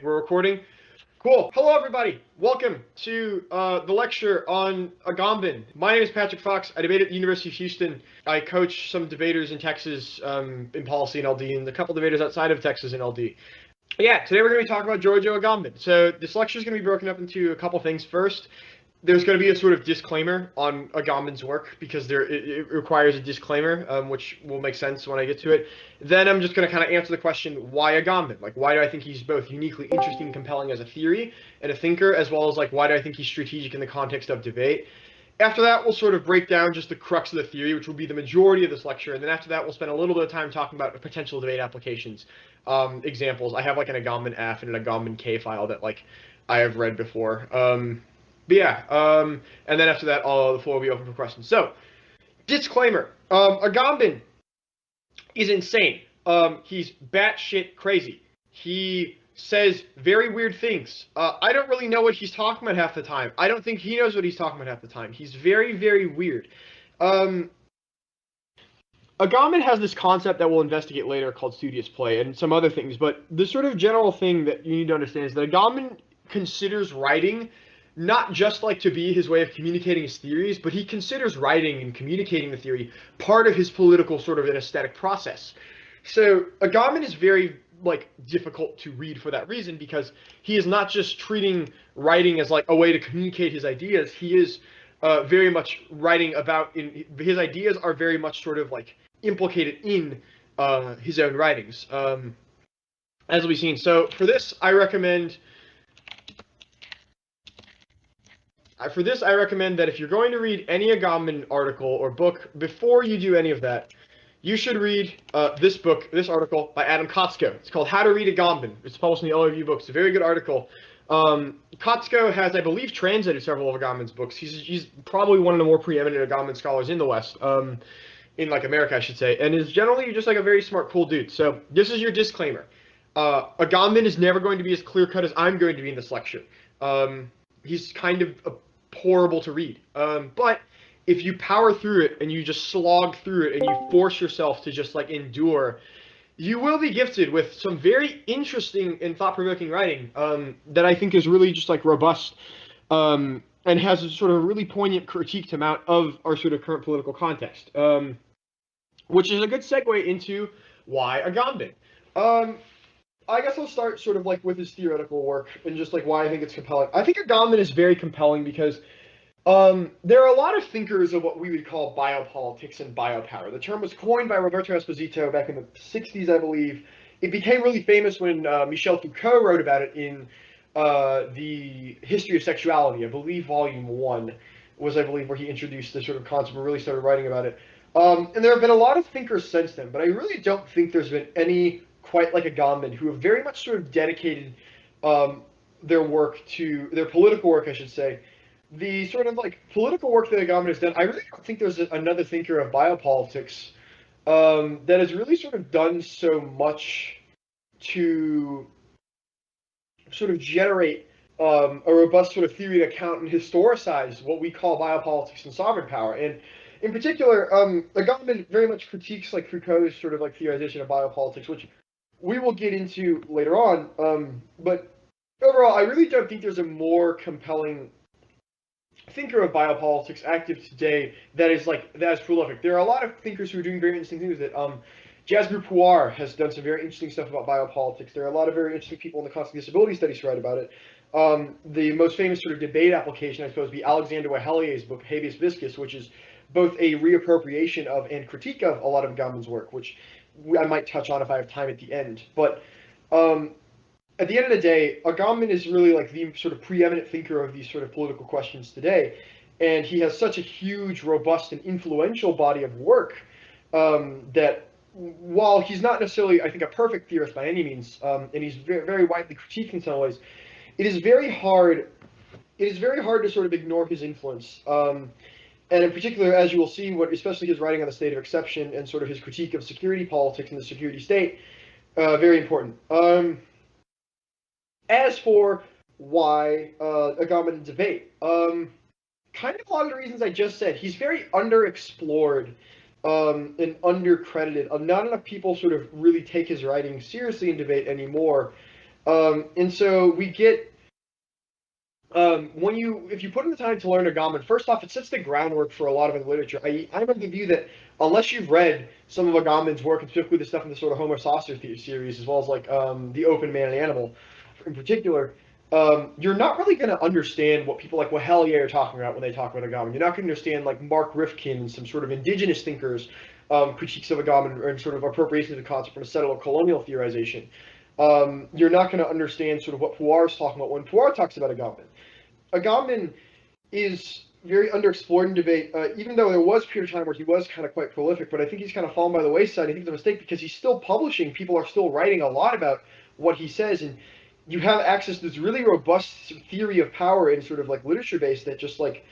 We're recording. Cool. Hello, everybody. Welcome to the lecture on Agamben. My name is Patrick Fox. I debate at the University of Houston. I coach some debaters in Texas in policy and LD, and a couple debaters outside of Texas in LD. Yeah, today we're going to be talking about Giorgio Agamben. So this lecture is going to be broken up into a couple things. First, there's going to be a sort of disclaimer on Agamben's work because it requires a disclaimer, which will make sense when I get to it. Then I'm just going to kind of answer the question, why Agamben? Like, why do I think he's both uniquely interesting and compelling as a theory and a thinker, as well as, like, why do I think he's strategic in the context of debate? After that, we'll sort of break down just the crux of the theory, which will be the majority of this lecture. And then after that, we'll spend a little bit of time talking about potential debate applications, examples. I have, like, an Agamben F and an Agamben K file that, like, I have read before. But yeah, and then after that, the floor will be open for questions. So, disclaimer: Agamben is insane. He's batshit crazy. He says very weird things. I don't really know what he's talking about half the time. I don't think he knows what he's talking about half the time. He's very, very weird. Agamben has this concept that we'll investigate later called studious play and some other things, but the sort of general thing that you need to understand is that Agamben considers writing not just like to be his way of communicating his theories, but he considers writing and communicating the theory part of his political sort of an aesthetic process. So Agamben is very like difficult to read for that reason, because he is not just treating writing as like a way to communicate his ideas. He is very much writing about his ideas are very much sort of like implicated in his own writings, as will be seen. So for this, I recommend that if you're going to read any Agamben article or book, before you do any of that, you should read this article by Adam Kotsko. It's called How to Read Agamben. It's published in the ODI book. It's a very good article. Kotsko has, I believe, translated several of Agamben's books. He's probably one of the more preeminent Agamben scholars in the West, in like America, I should say, and is generally just like a very smart, cool dude. So this is your disclaimer. Agamben is never going to be as clear-cut as I'm going to be in this lecture. He's kind of horrible to read. But if you power through it and you just slog through it and you force yourself to just like endure, you will be gifted with some very interesting and thought-provoking writing that I think is really just like robust and has a sort of really poignant critique to mount of our sort of current political context, which is a good segue into why Agamben. I guess I'll start sort of like with his theoretical work and just like why I think it's compelling. I think Agamben is very compelling because there are a lot of thinkers of what we would call biopolitics and biopower. The term was coined by Roberto Esposito back in the 60s, I believe. It became really famous when Michel Foucault wrote about it in the History of Sexuality. I believe Volume 1 was, I believe, where he introduced this sort of concept and really started writing about it. And there have been a lot of thinkers since then, but I really don't think there's been any quite like Agamben who have very much sort of dedicated their political work, I should say. The sort of like political work that Agamben has done, I really don't think there's another thinker of biopolitics that has really sort of done so much to sort of generate a robust sort of theory to account and historicize what we call biopolitics and sovereign power. And in particular, Agamben very much critiques like Foucault's sort of like theorization of biopolitics, which we will get into later on. But overall, I really don't think there's a more compelling thinker of biopolitics active today that is prolific. There are a lot of thinkers who are doing very interesting things with it. Jasbir Puar has done some very interesting stuff about biopolitics. There are a lot of very interesting people in the context of disability studies who write about it. The most famous sort of debate application, I suppose, would be Alexander Wehellier's book Habeas Viscus, which is both a reappropriation of and critique of a lot of Agamben's work, which I might touch on if I have time at the end. But at the end of the day, Agamben is really like the sort of preeminent thinker of these sort of political questions today. And he has such a huge, robust, and influential body of work that while he's not necessarily, I think, a perfect theorist by any means, and he's very, very widely critiqued in some ways, it is very hard to sort of ignore his influence. And in particular, as you will see, especially his writing on the state of exception and sort of his critique of security politics and the security state, very important. As for why Agamben debate, kind of a lot of the reasons I just said. He's very underexplored and undercredited. Not enough people sort of really take his writing seriously in debate anymore. And so we get if you put in the time to learn Agamben, first off, it sets the groundwork for a lot of the literature. I'm of the view that unless you've read some of Agamben's work, and specifically the stuff in the sort of Homo Saucer series, as well as like the Open Man and Animal, in particular, you're not really going to understand what people like Wahelier are talking about when they talk about Agamben. You're not going to understand like Mark Rifkin and some sort of indigenous thinkers' critiques of Agamben and sort of appropriation of the concept from a settler colonial theorization. You're not going to understand sort of what Puar is talking about when Puar talks about Agamben. Agamben is very underexplored in debate, even though there was a period of time where he was kind of quite prolific, but I think he's kind of fallen by the wayside. I think it's a mistake because he's still publishing. People are still writing a lot about what he says, and you have access to this really robust theory of power in sort of like literature base that just like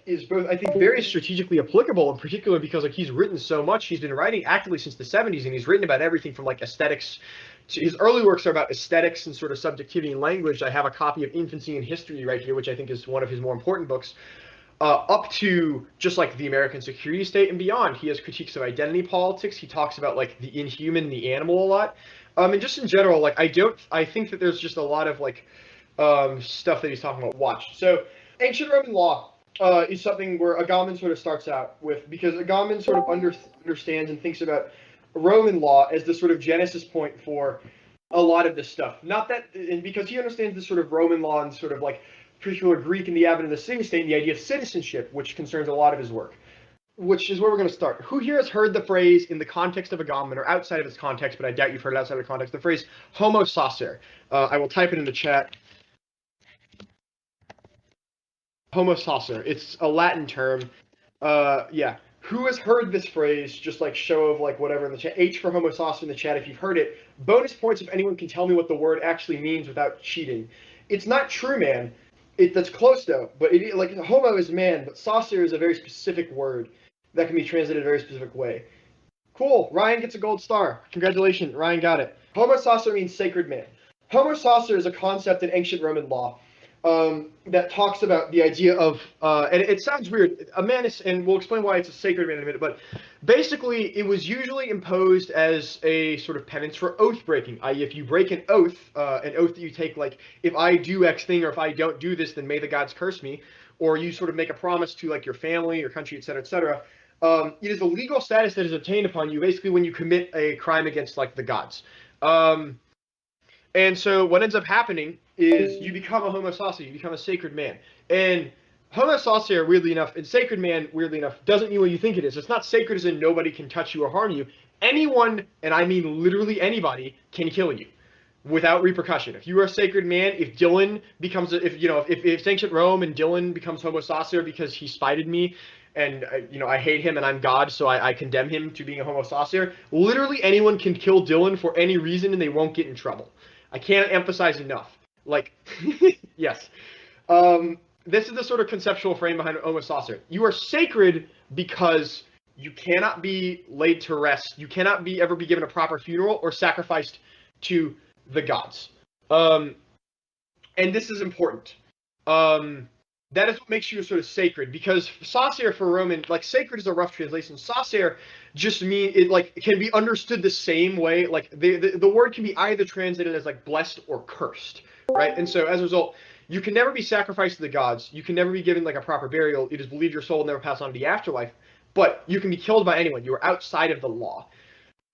is both, I think, very strategically applicable, in particular because like he's written so much. He's been writing actively since the 70s, and he's written about everything from like aesthetics. His early works are about aesthetics and sort of subjectivity and language. I have a copy of Infancy and History right here, which I think is one of his more important books, up to just like the American security state and beyond. He has critiques of identity politics. He talks about like the inhuman, the animal a lot. And just in general, like I think that there's just a lot of like stuff that he's talking about. Watch. So ancient Roman law is something where Agamben sort of starts out with, because Agamben sort of understands and thinks about Roman law as the sort of genesis point for a lot of this stuff. Not that, and because he understands the sort of Roman law and sort of like particular Greek and the advent of the city-state and the idea of citizenship, which concerns a lot of his work. Which is where we're going to start. Who here has heard the phrase in the context of Agamben, or outside of its context, but I doubt you've heard it outside of the context, the phrase homo saucer? I will type it in the chat. Homo saucer. It's a Latin term. Yeah. Who has heard this phrase? Just like show of like whatever in the chat. H for homo saucer in the chat if you've heard it. Bonus points if anyone can tell me what the word actually means without cheating. It's not true man. That's close though. But it, like homo is man, but saucer is a very specific word that can be translated a very specific way. Cool. Ryan gets a gold star. Congratulations. Ryan got it. Homo saucer means sacred man. Homo saucer is a concept in ancient Roman law that talks about the idea of, and it sounds weird, a man is, and we'll explain why it's a sacred man in a minute, but basically it was usually imposed as a sort of penance for oath breaking, i.e. if you break an oath that you take, like, if I do X thing or if I don't do this, then may the gods curse me, or you sort of make a promise to like your family, your country, etc., etc. It is a legal status that is obtained upon you basically when you commit a crime against like the gods. And so what ends up happening is you become a homo saucer, you become a sacred man. And homo saucer, weirdly enough, and sacred man, weirdly enough, doesn't mean what you think it is. It's not sacred as in nobody can touch you or harm you. Anyone, and I mean literally anybody, can kill you without repercussion. If you are a sacred man, if Dylan becomes, if it's ancient Rome and Dylan becomes homo saucer because he spited me, and I hate him and I'm God, so I condemn him to being a homo saucer, literally anyone can kill Dylan for any reason and they won't get in trouble. I can't emphasize enough. Like, yes. This is the sort of conceptual frame behind homo saucer. You are sacred because you cannot be laid to rest. You cannot ever be given a proper funeral or sacrificed to the gods. And this is important. That is what makes you sort of sacred, because saucer for Roman, like sacred is a rough translation. Saucer just it like can be understood the same way. Like the word can be either translated as like blessed or cursed, right? And so as a result, you can never be sacrificed to the gods. You can never be given like a proper burial. It is believed your soul will never pass on to the afterlife. But you can be killed by anyone. You are outside of the law.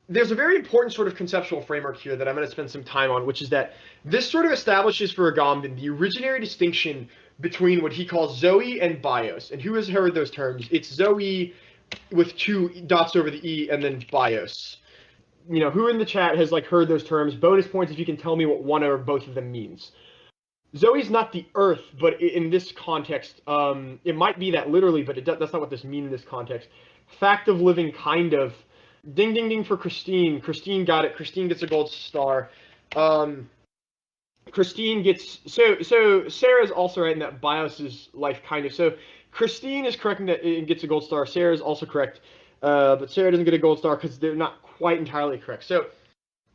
There's a very important sort of conceptual framework here that I'm going to spend some time on, which is that this sort of establishes for Agamben the originary distinction between what he calls Zoe and Bios. And who has heard those terms? It's Zoe with 2 dots over the E and then Bios. Who in the chat has like heard those terms? Bonus points if you can tell me what one or both of them means. Zoe's not the earth, but in this context, it might be that literally, but that's not what this means in this context. Fact of living, kind of. Ding, ding, ding for Christine. Christine got it. Christine gets a gold star. Christine gets... So Sarah's also right in that Bios is life, kind of. So Christine is correct in that it gets a gold star. Sarah is also correct. But Sarah doesn't get a gold star because they're not quite entirely correct. So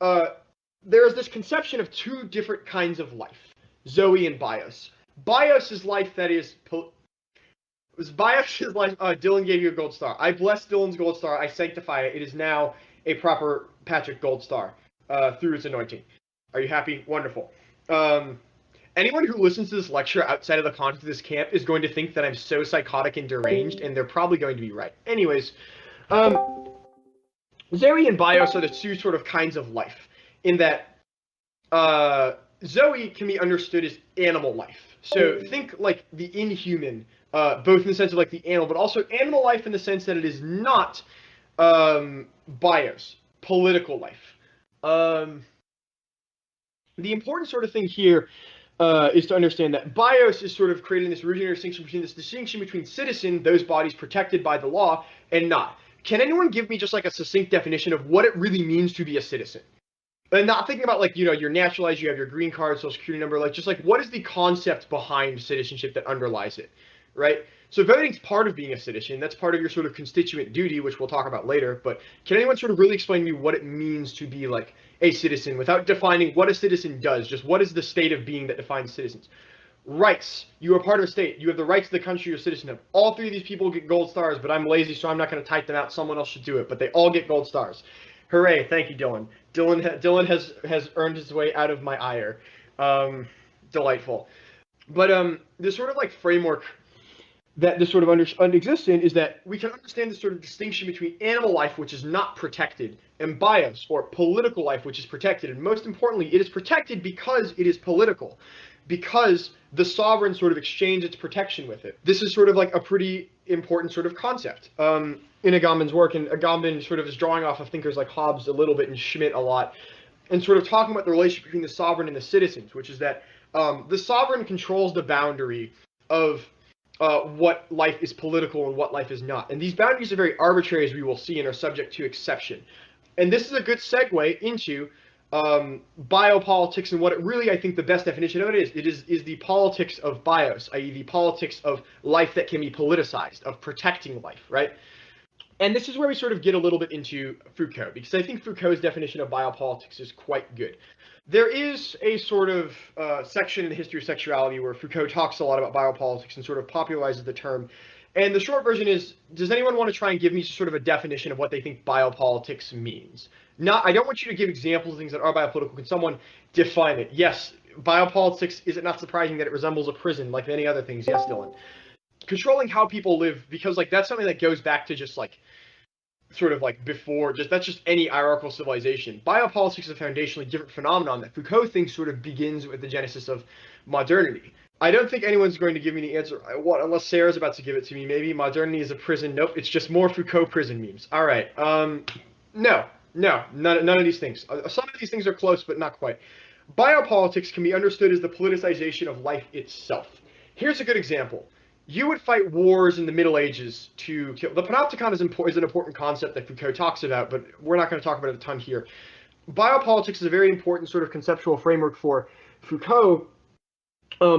there is this conception of 2 different kinds of life. Zoe and Bios. Bios is life that is... Bios is life... Dylan gave you a gold star. I bless Dylan's gold star. I sanctify it. It is now a proper Patrick gold star through its anointing. Are you happy? Wonderful. Um, Anyone who listens to this lecture outside of the context of this camp is going to think that I'm so psychotic and deranged, and they're probably going to be right. Anyways, um, Zoe and Bios are the two sort of kinds of life, in that Zoe can be understood as animal life. So think like the inhuman, both in the sense of like the animal, but also animal life in the sense that it is not Bios, political life. The important sort of thing here is to understand that Bios is sort of creating this original distinction between citizen, those bodies protected by the law, and not. Can anyone give me just like a succinct definition of what it really means to be a citizen? And not thinking about like, you're naturalized, you have your green card, social security number, like just like what is the concept behind citizenship that underlies it, right? So voting's part of being a citizen. That's part of your sort of constituent duty, which we'll talk about later. But can anyone sort of really explain to me what it means to be like a citizen without defining what a citizen does? Just what is the state of being that defines citizens? Rights. You are part of a state. You have the rights to the country you're a citizen of. All three of these people get gold stars, but I'm lazy, so I'm not going to type them out. Someone else should do it. But they all get gold stars. Hooray! Thank you, Dylan. Dylan has earned his way out of my ire. Delightful. But this sort of like framework that this sort of exists in is that we can understand this sort of distinction between animal life, which is not protected, and bios, or political life, which is protected. And most importantly, it is protected because it is political, because the sovereign sort of exchange its protection with it. This is sort of like a pretty important sort of concept in Agamben's work, and Agamben sort of is drawing off of thinkers like Hobbes a little bit and Schmidt a lot, and sort of talking about the relationship between the sovereign and the citizens, which is that the sovereign controls the boundary of what life is political and what life is not. And these boundaries are very arbitrary, as we will see, and are subject to exception. And this is a good segue into biopolitics, and what it really, I think the best definition of it is the politics of bios, i.e. the politics of life that can be politicized, of protecting life, right? And this is where we sort of get a little bit into Foucault, because I think Foucault's definition of biopolitics is quite good. There is a sort of section in the history of sexuality where Foucault talks a lot about biopolitics and sort of popularizes the term. And the short version is, does anyone want to try and give me sort of a definition of what they think biopolitics means? I don't want you to give examples of things that are biopolitical. Can someone define it? Yes, biopolitics, is it not surprising that it resembles a prison like many other things? Yes, Dylan. Controlling how people live, because like that's something that goes back to just like sort of like before, that's just any hierarchical civilization. Biopolitics is a foundationally different phenomenon that Foucault thinks sort of begins with the genesis of modernity. I don't think anyone's going to give me the answer I want, unless Sarah's about to give it to me. Maybe modernity is a prison. Nope, it's just more Foucault prison memes. All right. No, none of these things. Some of these things are close, but not quite. Biopolitics can be understood as the politicization of life itself. Here's a good example. You would fight wars in the Middle Ages to kill. The panopticon is an important concept that Foucault talks about, but we're not going to talk about it a ton here. Biopolitics is a very important sort of conceptual framework for Foucault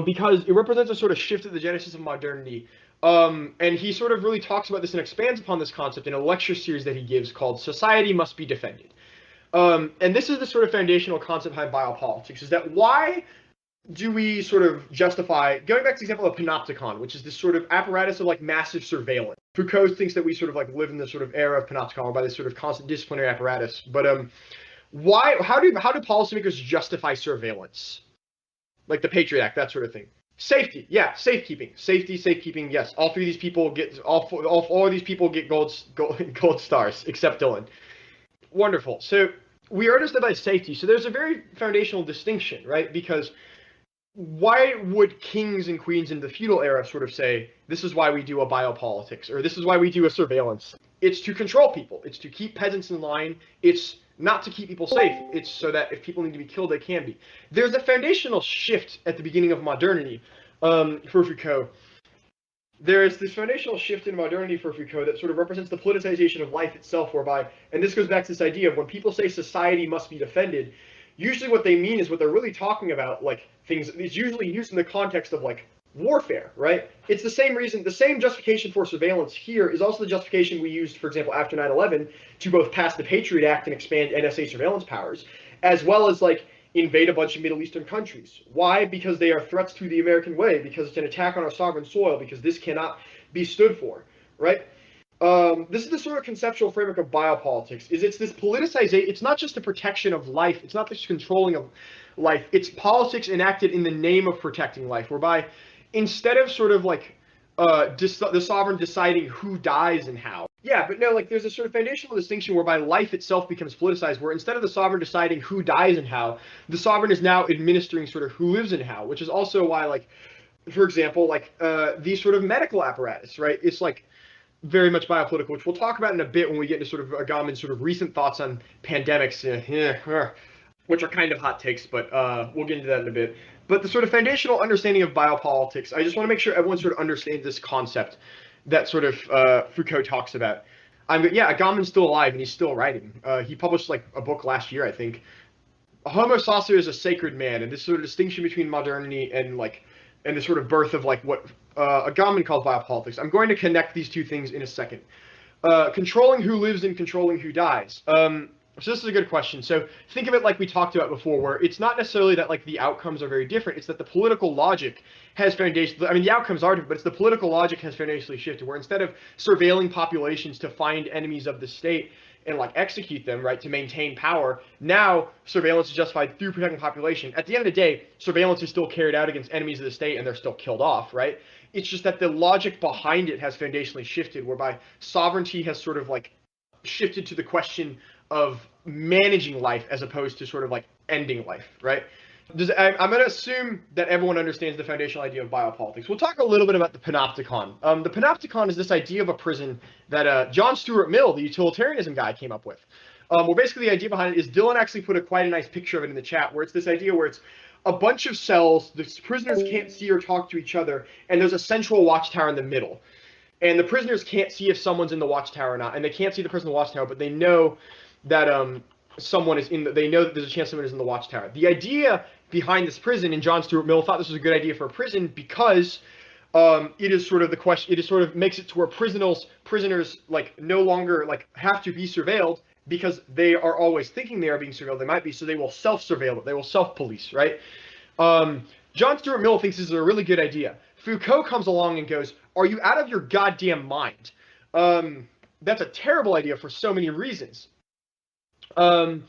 because it represents a sort of shift at the genesis of modernity. And he sort of really talks about this and expands upon this concept in a lecture series that he gives called Society Must Be Defended. And this is the sort of foundational concept behind biopolitics, is that why do we sort of justify, going back to the example of panopticon, which is this sort of apparatus of like massive surveillance. Foucault thinks that we sort of like live in this sort of era of panopticon, or by this sort of constant disciplinary apparatus. But how do policymakers justify surveillance? Like the Patriot Act, that sort of thing. Safety, yeah, safekeeping, safekeeping. Yes, all three of these people get all of these people get gold stars, except Dylan. Wonderful. So we are understood by safety. So there's a very foundational distinction, right? Because why would kings and queens in the feudal era sort of say, this is why we do a biopolitics, or this is why we do a surveillance? It's to control people. It's to keep peasants in line. It's not to keep people safe. It's so that if people need to be killed, they can be. There's a foundational shift at the beginning of modernity for Foucault. There is this foundational shift in modernity for Foucault that sort of represents the politicization of life itself, whereby, and this goes back to this idea of when people say society must be defended, usually what they mean is what they're really talking about, like things, it's usually used in the context of like warfare, right? It's the same reason, the same justification for surveillance here is also the justification we used, for example, after 9/11 to both pass the Patriot Act and expand NSA surveillance powers, as well as like invade a bunch of Middle Eastern countries. Why? Because they are threats to the American way, because it's an attack on our sovereign soil, because this cannot be stood for, right? This is the sort of conceptual framework of biopolitics. It's this politicization. It's not just the protection of life. It's not just controlling of life. It's politics enacted in the name of protecting life, whereby instead of sort of like the sovereign deciding who dies and how. Yeah, but no, like there's a sort of foundational distinction whereby life itself becomes politicized, where instead of the sovereign deciding who dies and how, the sovereign is now administering sort of who lives and how, which is also why, like, for example, like these sort of medical apparatus, right? It's like very much biopolitical, which we'll talk about in a bit when we get into sort of Agamben's sort of recent thoughts on pandemics, which are kind of hot takes, but we'll get into that in a bit. But the sort of foundational understanding of biopolitics, I just want to make sure everyone sort of understands this concept that sort of Foucault talks about. Yeah, Agamben's still alive and he's still writing. He published like a book last year, I think. Homo saucer is a sacred man, and this sort of distinction between modernity and like and the sort of birth of like what Agamben calls biopolitics. I'm going to connect these two things in a second. Controlling who lives and controlling who dies. So this is a good question. So think of it like we talked about before, where it's not necessarily that like the outcomes are very different. It's that the political logic has foundation. I mean, the outcomes are different, but it's the political logic has foundationally shifted. Where instead of surveilling populations to find enemies of the state and like execute them, right, to maintain power, now surveillance is justified through protecting population. At the end of the day, surveillance is still carried out against enemies of the state, and they're still killed off, right? It's just that the logic behind it has foundationally shifted, whereby sovereignty has sort of like shifted to the question of managing life as opposed to sort of like ending life, right? I'm going to assume that everyone understands the foundational idea of biopolitics. We'll talk a little bit about the panopticon. The panopticon is this idea of a prison that John Stuart Mill, the utilitarianism guy, came up with. Well, basically the idea behind it is Dylan actually put quite a nice picture of it in the chat, where it's this idea where it's a bunch of cells, the prisoners can't see or talk to each other, and there's a central watchtower in the middle. And the prisoners can't see if someone's in the watchtower or not, and they can't see the person in the watchtower, but they know that someone is in they know that there's a chance someone is in the watchtower. The idea behind this prison, and John Stuart Mill thought this was a good idea for a prison because it is sort of the question. It is sort of makes it to where prisoners like no longer like have to be surveilled because they are always thinking they are being surveilled. They might be, so they will self-surveil. They will self-police, right? John Stuart Mill thinks this is a really good idea. Foucault comes along and goes, "Are you out of your goddamn mind?" That's a terrible idea for so many reasons. And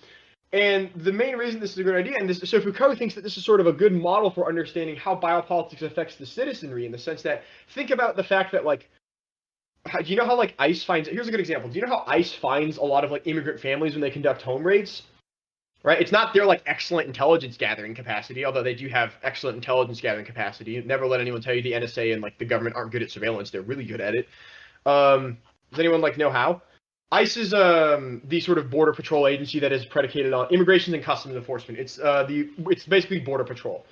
the main reason this is a good idea, and so Foucault thinks that this is sort of a good model for understanding how biopolitics affects the citizenry, in the sense that, think about the fact that, like, do you know how, like, ICE finds, here's a good example, do you know how ICE finds a lot of, like, immigrant families when they conduct home raids? Right? It's not their, like, excellent intelligence gathering capacity, although they do have excellent intelligence gathering capacity. Never let anyone tell you the NSA and, like, the government aren't good at surveillance. They're really good at it. Does anyone, like, know how? ICE is the sort of border patrol agency that is predicated on immigration and customs enforcement. It's basically border patrol.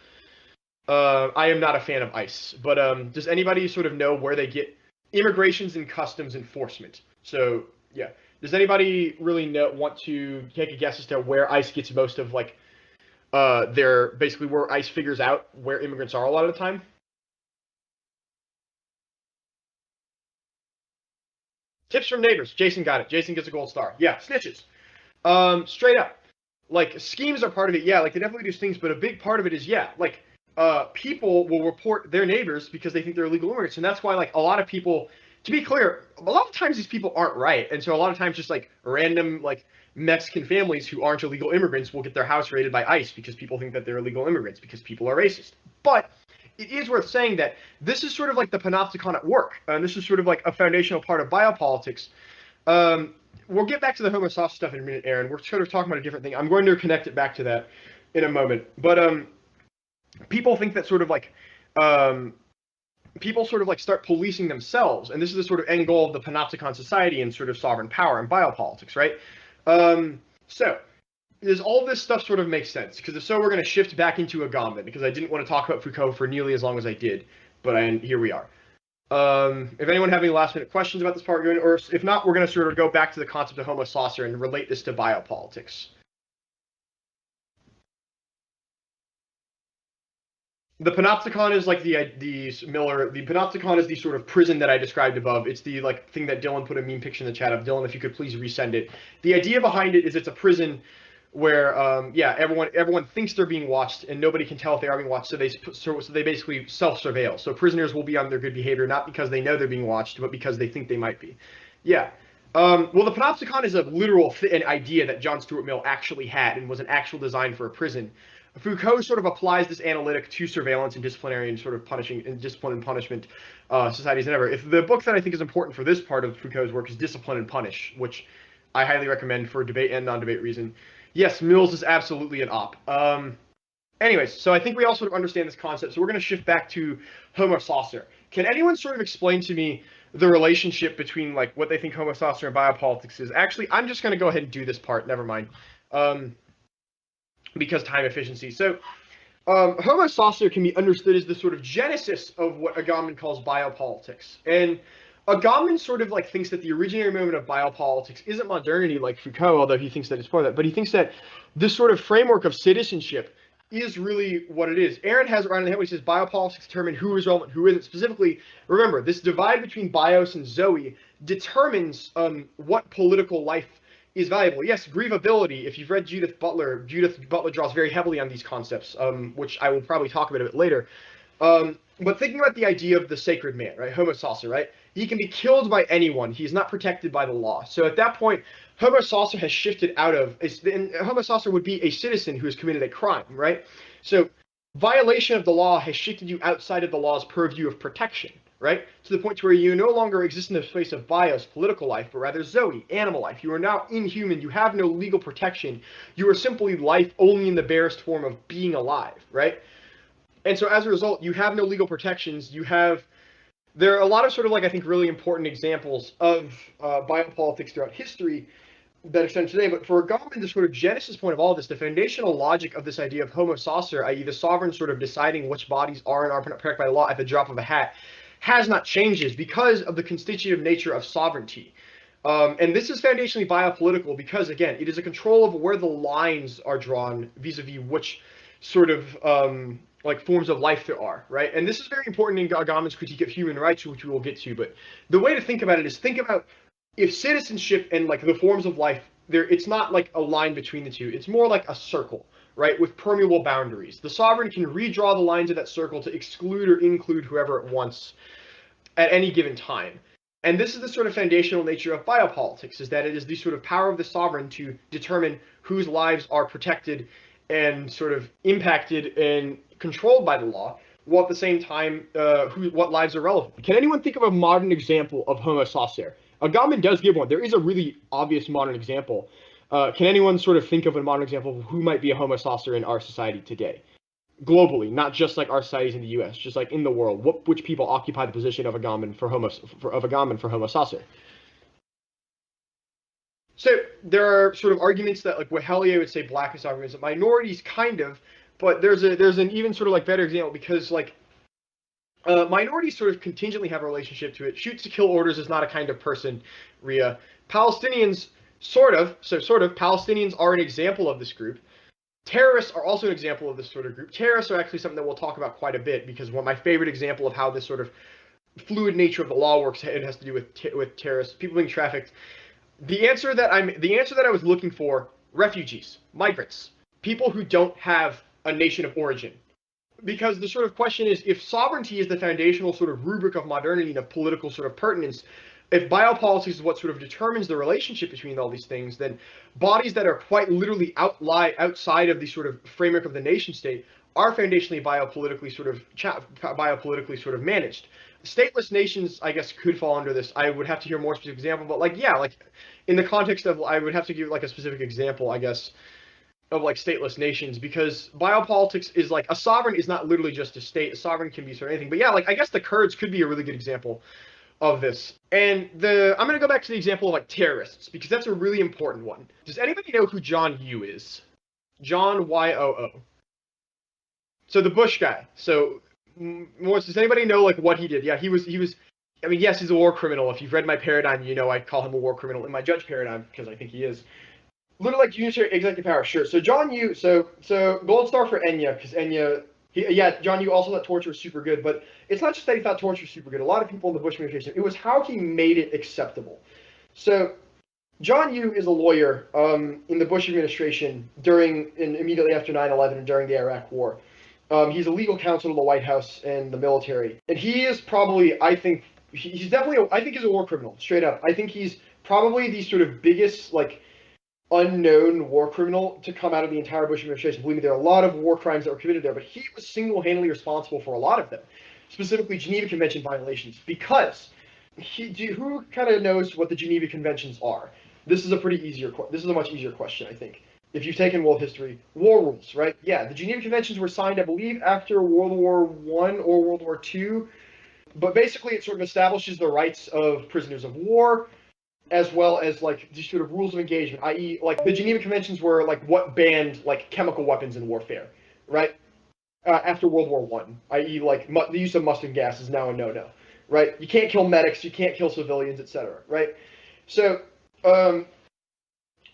I am not a fan of ICE, but does anybody sort of know where they get immigrations and customs enforcement? So yeah, does anybody really want to take a guess as to where ICE gets most of like their basically where ICE figures out where immigrants are a lot of the time? Tips from neighbors. Jason got it. Jason gets a gold star. Yeah, snitches. Straight up. Like, schemes are part of it. Yeah, like, they definitely do things, but a big part of it is, yeah, like, people will report their neighbors because they think they're illegal immigrants. And that's why, like, a lot of people, to be clear, a lot of times these people aren't right. And so a lot of times just, like, random, like, Mexican families who aren't illegal immigrants will get their house raided by ICE because people think that they're illegal immigrants because people are racist. But it is worth saying that this is sort of like the panopticon at work, and this is sort of like a foundational part of biopolitics. We'll get back to the Homo saucer stuff in a minute, Aaron. We're sort of talking about a different thing. I'm going to connect it back to that in a moment. But people think that sort of like people sort of like start policing themselves, and this is the sort of end goal of the panopticon society and sort of sovereign power and biopolitics, right? So does all this stuff sort of make sense? Because if so, we're going to shift back into Agamben, because I didn't want to talk about Foucault for nearly as long as I did, but here we are. If anyone have any last-minute questions about this part, or if not, we're going to sort of go back to the concept of Homo saucer and relate this to biopolitics. The panopticon is like the panopticon is the sort of prison that I described above. It's the like thing that Dylan put a meme picture in the chat of. Dylan, if you could please resend it. The idea behind it is it's a prison where yeah, everyone thinks they're being watched and nobody can tell if they are being watched, so they basically self-surveil. So prisoners will be on their good behavior not because they know they're being watched, but because they think they might be. Yeah. Well, the panopticon is a literal an idea that John Stuart Mill actually had and was an actual design for a prison. Foucault sort of applies this analytic to surveillance and disciplinary and sort of punishing and discipline and punishment societies and ever. If the book that I think is important for this part of Foucault's work is Discipline and Punish, which I highly recommend for debate and non-debate reason. Yes, Mills is absolutely an op. Anyways, so I think we all sort of understand this concept. So we're going to shift back to Homo saucer. Can anyone sort of explain to me the relationship between like what they think Homo saucer and biopolitics is? Actually, I'm just going to go ahead and do this part. Never mind. Because time efficiency. So Homo saucer can be understood as the sort of genesis of what Agamben calls biopolitics. And Agamben sort of like thinks that the originating moment of biopolitics isn't modernity like Foucault, although he thinks that it's part of that, but he thinks that this sort of framework of citizenship is really what it is. Aaron has it right on the head when he says biopolitics determine who is relevant, who isn't. Specifically, remember, this divide between bios and zoe determines what political life is valuable. Yes, grievability. If you've read Judith Butler draws very heavily on these concepts, which I will probably talk about a bit later. But thinking about the idea of the sacred man, right, Homo saucer, right? He can be killed by anyone. He's not protected by the law. So at that point, Homo saucer has shifted out of, and Homo saucer would be a citizen who has committed a crime, right? So violation of the law has shifted you outside of the law's purview of protection, right? To the point where you no longer exist in the space of bios, political life, but rather zoe, animal life. You are now inhuman. You have no legal protection. You are simply life only in the barest form of being alive, right? And so as a result, you have no legal protections. There are a lot of sort of like, I think, really important examples of biopolitics throughout history that extend today. But for Agamben, the sort of genesis point of all of this, the foundational logic of this idea of Homo saucer, i.e. the sovereign sort of deciding which bodies are and aren't protected by the law at the drop of a hat, has not changed because of the constitutive nature of sovereignty. And this is foundationally biopolitical because, again, it is a control of where the lines are drawn vis-a-vis which sort of like forms of life there are, right? And this is very important in Agamben's critique of human rights, which we will get to. But the way to think about it is think about if citizenship and like the forms of life, it's not like a line between the two. It's more like a circle, right, with permeable boundaries. The sovereign can redraw the lines of that circle to exclude or include whoever it wants at any given time. And this is the sort of foundational nature of biopolitics, is that it is the sort of power of the sovereign to determine whose lives are protected and sort of impacted and controlled by the law, while at the same time, what lives are relevant. Can anyone think of a modern example of Homo saucer? Agamben does give one. There is a really obvious modern example. Can anyone sort of think of a modern example of who might be a Homo saucer in our society today? Globally, not just like our societies in the U.S., just like in the world. Which people occupy the position of Agamben for Homo saucer? So there are sort of arguments that, like, what Hellier would say blackness arguments, that minorities kind of, but there's an even sort of like better example because like minorities sort of contingently have a relationship to it. Shoot to kill orders is not a kind of person, Ria. Palestinians sort of Palestinians are an example of this group. Terrorists are also an example of this sort of group. Terrorists are actually something that we'll talk about quite a bit because one of my favorite example of how this sort of fluid nature of the law works, it has to do with terrorists, people being trafficked. The answer that I was looking for: refugees, migrants, people who don't have a nation of origin. Because the sort of question is, if sovereignty is the foundational sort of rubric of modernity and of political sort of pertinence, if biopolitics is what sort of determines the relationship between all these things, then bodies that are quite literally outside of the sort of framework of the nation state are foundationally biopolitically sort of managed. Stateless nations, I guess, could fall under this. I would have to hear more specific example, but like, yeah, like in the context of, I would have to give like a specific example, I guess, of like stateless nations, because biopolitics is like, a sovereign is not literally just a state. A sovereign can be sort of anything. But yeah, like I guess the Kurds could be a really good example of this. And I'm going to go back to the example of like terrorists, because that's a really important one. Does anybody know who John Yoo is? John Yoo. So the Bush guy. So does anybody know like what he did? Yeah, he was. I mean, yes, he's a war criminal. If you've read my paradigm, you know I call him a war criminal in my judge paradigm because I think he is. Little like unitary executive power, sure. So John Yoo, so gold star for Enya, because Enya, John Yoo also thought torture was super good, but it's not just that he thought torture was super good. A lot of people in the Bush administration, it was how he made it acceptable. So John Yoo is a lawyer in the Bush administration immediately after 9/11 and during the Iraq War. He's a legal counsel to the White House and the military, and he is probably, I think, he's definitely, I think he's a war criminal, straight up. I think he's probably the sort of biggest, like, unknown war criminal to come out of the entire Bush administration. Believe me, there are a lot of war crimes that were committed there, but he was single-handedly responsible for a lot of them, specifically Geneva Convention violations, because who kind of knows what the Geneva Conventions are? This is a much easier question, I think. If you've taken world history, war rules, right? Yeah, the Geneva Conventions were signed, I believe, after World War I or World War II, but basically it sort of establishes the rights of prisoners of war, as well as like these sort of rules of engagement, i.e., like the Geneva Conventions were like what banned like chemical weapons in warfare, right? After World War One, i.e., like the use of mustard gas is now a no-no, right? You can't kill medics, you can't kill civilians, etc., right? So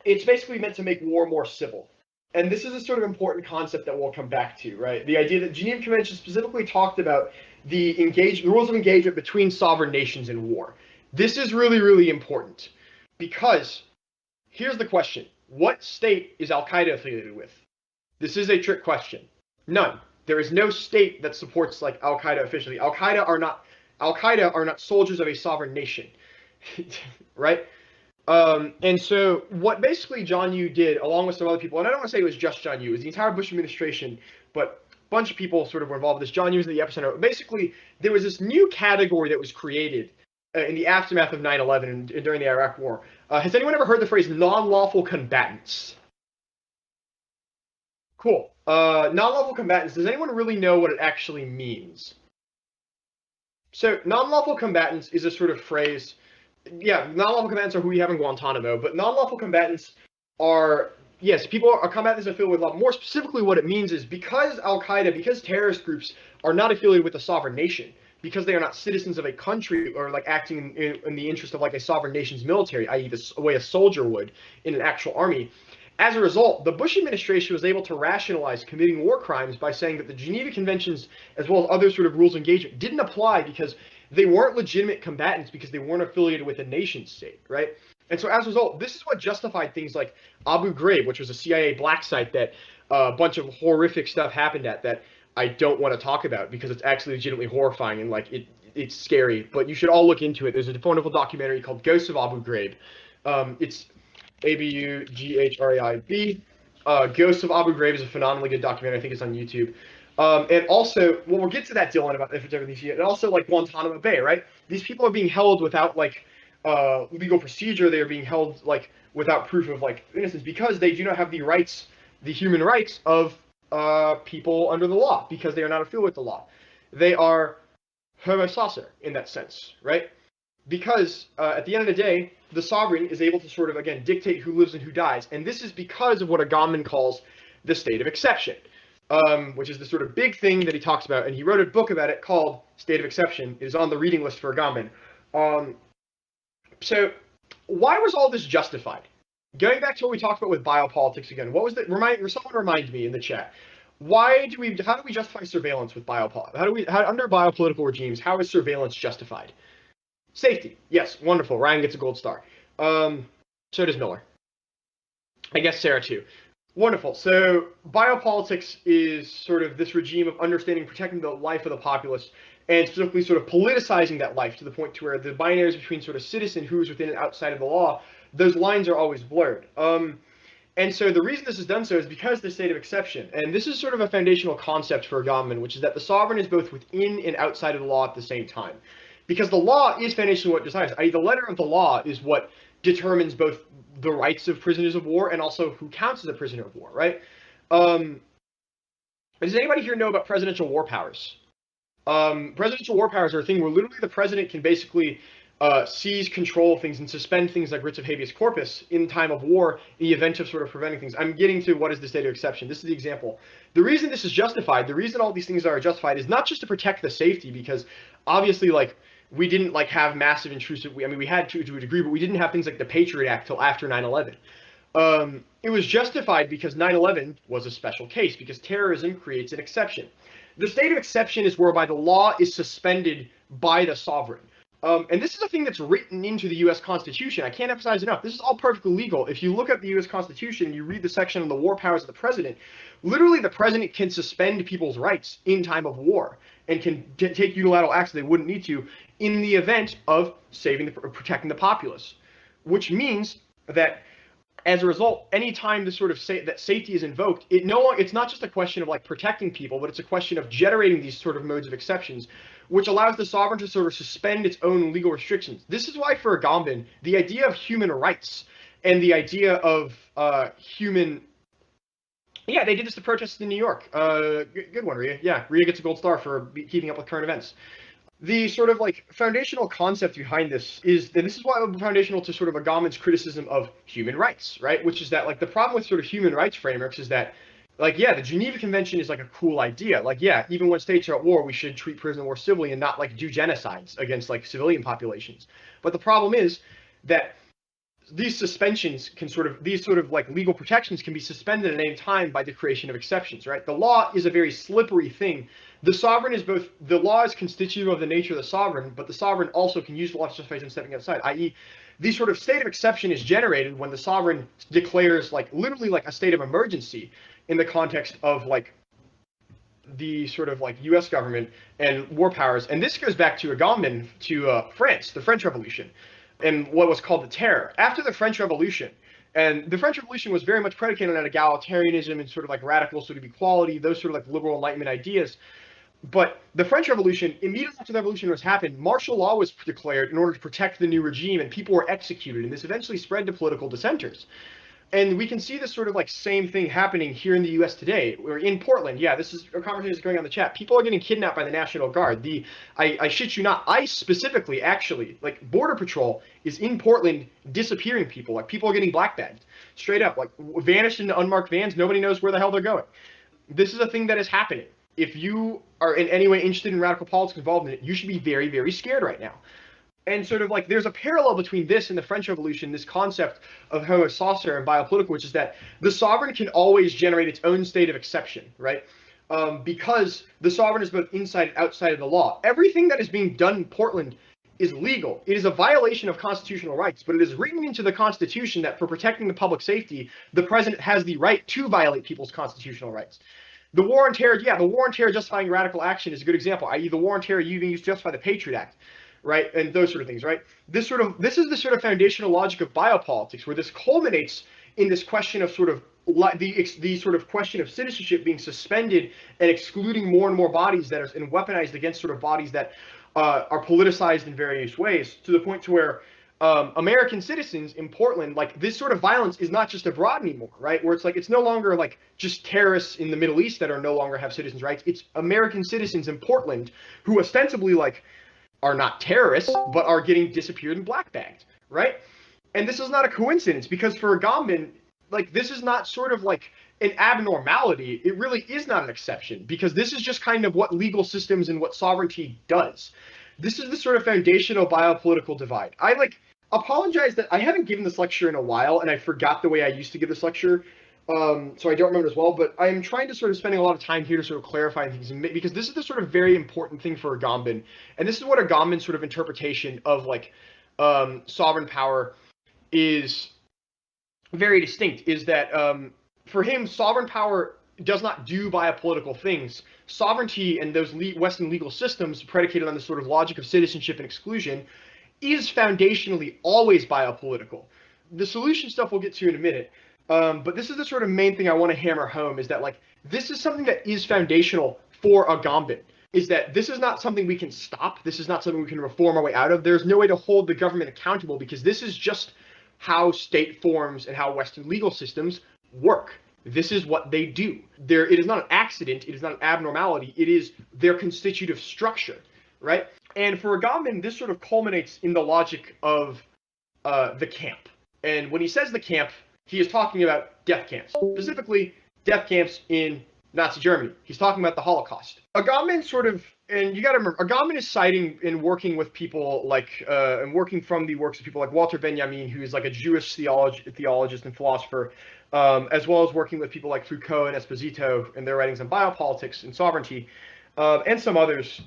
it's basically meant to make war more civil. And this is a sort of important concept that we'll come back to, right? The idea that Geneva Convention specifically talked about the rules of engagement between sovereign nations in war. This is really, really important because here's the question. What state is Al-Qaeda affiliated with? This is a trick question. None. There is no state that supports like Al-Qaeda officially. Al-Qaeda are not soldiers of a sovereign nation, right? And so what basically John Yoo did, along with some other people, and I don't want to say it was just John Yoo, it was the entire Bush administration, but a bunch of people sort of were involved with this. John Yoo was the epicenter. Basically, there was this new category that was created in the aftermath of 9/11 and during the Iraq War. Has anyone ever heard the phrase non-lawful combatants? Cool. Non-lawful combatants, does anyone really know what it actually means? So non-lawful combatants is a sort of phrase. Yeah, non-lawful combatants are who we have in Guantanamo, but non-lawful combatants are, yes, combatants affiliated with law. More specifically, what it means is because Al-Qaeda, because terrorist groups are not affiliated with a sovereign nation, because they are not citizens of a country or like acting in the interest of like a sovereign nation's military, i.e. the way a soldier would in an actual army. As a result, the Bush administration was able to rationalize committing war crimes by saying that the Geneva Conventions, as well as other sort of rules of engagement, didn't apply because they weren't legitimate combatants because they weren't affiliated with a nation state, right? And so as a result, this is what justified things like Abu Ghraib, which was a CIA black site that a bunch of horrific stuff happened at that I don't want to talk about because it's actually legitimately horrifying and like it's scary. But you should all look into it. There's a wonderful documentary called Ghosts of Abu Ghraib. It's Abughrib. Ghosts of Abu Ghraib is a phenomenally good documentary. I think it's on YouTube. And also, well, we'll get to that, Dylan, about if it's everything. And also, like Guantanamo Bay, right? These people are being held without like legal procedure. They are being held like without proof of like innocence because they do not have the rights, the human rights of people under the law because they are not affiliated with the law. They are homo saucer in that sense, right? Because at the end of the day, the sovereign is able to sort of, again, dictate who lives and who dies. And this is because of what Agamben calls the state of exception, which is the sort of big thing that he talks about. And he wrote a book about it called State of Exception. It is on the reading list for Agamben. So why was all this justified? Going back to what we talked about with biopolitics again, what was the someone remind me in the chat. How do we justify surveillance with biopolitics? Under biopolitical regimes, how is surveillance justified? Safety. Yes, wonderful. Ryan gets a gold star. So does Miller. I guess Sarah too. Wonderful. So biopolitics is sort of this regime of understanding, protecting the life of the populace, and specifically sort of politicizing that life to the point to where the binaries between sort of citizen who is within and outside of the law, those lines are always blurred. And so the reason this is done so is because the state of exception. And this is sort of a foundational concept for Agamben, which is that the sovereign is both within and outside of the law at the same time. Because the law is foundationally what decides. I.e., the letter of the law is what determines both the rights of prisoners of war and also who counts as a prisoner of war, right? Does anybody here know about presidential war powers? Presidential war powers are a thing where literally the president can basically seize control of things and suspend things like writs of habeas corpus in time of war in the event of sort of preventing things. I'm getting to what is the state of exception. This is the example. The reason this is justified, the reason all these things are justified is not just to protect the safety, because obviously, like, we didn't like have massive intrusive. We had to a degree, but we didn't have things like the Patriot Act till after 9/11. It was justified because 9/11 was a special case because terrorism creates an exception. The state of exception is whereby the law is suspended by the sovereign. And this is a thing that's written into the U.S. Constitution. I can't emphasize enough. This is all perfectly legal. If you look at the U.S. Constitution and you read the section on the war powers of the president, literally the president can suspend people's rights in time of war and can take unilateral acts they wouldn't need to in the event of protecting the populace, which means that as a result, anytime this sort of that safety is invoked, it's not just a question of like protecting people, but it's a question of generating these sort of modes of exceptions, which allows the sovereign to sort of suspend its own legal restrictions. This is why for Agamben, the idea of human rights and the idea of yeah, they did this to protests in New York. Good one, Rhea. Yeah, Rhea gets a gold star for keeping up with current events. The sort of like foundational concept behind this is, and this is why I'm foundational to sort of Agamben's criticism of human rights, right? Which is that like the problem with sort of human rights frameworks is that, like, yeah, the Geneva Convention is like a cool idea. Like, yeah, even when states are at war, we should treat prisoners of war civilly and not like do genocides against like civilian populations. But the problem is that these suspensions can these sort of like legal protections can be suspended at any time by the creation of exceptions, right? The law is a very slippery thing. The law is constitutive of the nature of the sovereign, but the sovereign also can use the law to justify them stepping outside, i.e. the sort of state of exception is generated when the sovereign declares like literally like a state of emergency in the context of like the sort of like U.S. government and war powers. And this goes back to Agamben, to France, the French Revolution, and what was called the Terror. After the French Revolution, and the French Revolution was very much predicated on egalitarianism and sort of like radical sort of equality, those sort of like liberal Enlightenment ideas. But the French Revolution, immediately after the revolution was happened, martial law was declared in order to protect the new regime, and people were executed, and this eventually spread to political dissenters. And we can see this sort of like same thing happening here in the U.S. today. We're in Portland. Yeah, this is a conversation that's going on in the chat. People are getting kidnapped by the National Guard. I shit you not, ICE specifically, actually, like Border Patrol is in Portland disappearing people. Like people are getting black bagged, straight up, like vanished into unmarked vans. Nobody knows where the hell they're going. This is a thing that is happening. If you are in any way interested in radical politics involved in it, you should be very, very scared right now. And sort of like there's a parallel between this and the French Revolution, this concept of homo saucer and biopolitical, which is that the sovereign can always generate its own state of exception, right? Because the sovereign is both inside and outside of the law. Everything that is being done in Portland is legal. It is a violation of constitutional rights, but it is written into the Constitution that for protecting the public safety, the president has the right to violate people's constitutional rights. The war on terror, yeah, the war on terror justifying radical action is a good example, i.e. the war on terror you even used to justify the Patriot Act, right? And those sort of things, right? This is the sort of foundational logic of biopolitics, where this culminates in this question of sort of the sort of question of citizenship being suspended and excluding more and more bodies that are and weaponized against sort of bodies that are politicized in various ways, to the point to where American citizens in Portland, like this sort of violence is not just abroad anymore, right? Where it's like, it's no longer like just terrorists in the Middle East that are no longer have citizens' rights. It's American citizens in Portland who ostensibly like are not terrorists, but are getting disappeared and black bagged, right? And this is not a coincidence, because for Agamben, like this is not sort of like an abnormality. It really is not an exception, because this is just kind of what legal systems and what sovereignty does. This is the sort of foundational biopolitical divide. I like apologize that I haven't given this lecture in a while, and I forgot the way I used to give this lecture, so I don't remember it as well, but I am trying to sort of spending a lot of time here to sort of clarify things, because this is the sort of very important thing for Agamben, and this is what Agamben's sort of interpretation of like sovereign power is very distinct, is that for him, sovereign power does not do biopolitical things. Sovereignty and those Western legal systems predicated on the sort of logic of citizenship and exclusion is foundationally always biopolitical. The solution stuff we'll get to in a minute, but this is the sort of main thing I want to hammer home, is that like this is something that is foundational for Agamben, is that this is not something we can stop. This is not something we can reform our way out of. There's no way to hold the government accountable, because this is just how state forms and how Western legal systems work. This is what they do. It is not an accident. It is not an abnormality. It is their constitutive structure, right? And for Agamben, this sort of culminates in the logic of the camp. And when he says the camp, he is talking about death camps, specifically death camps in Nazi Germany. He's talking about the Holocaust. Agamben sort of, and you got to remember, Agamben is citing and working with people like, and working from the works of people like Walter Benjamin, who is like a Jewish theologist and philosopher, as well as working with people like Foucault and Esposito and their writings on biopolitics and sovereignty. and some others,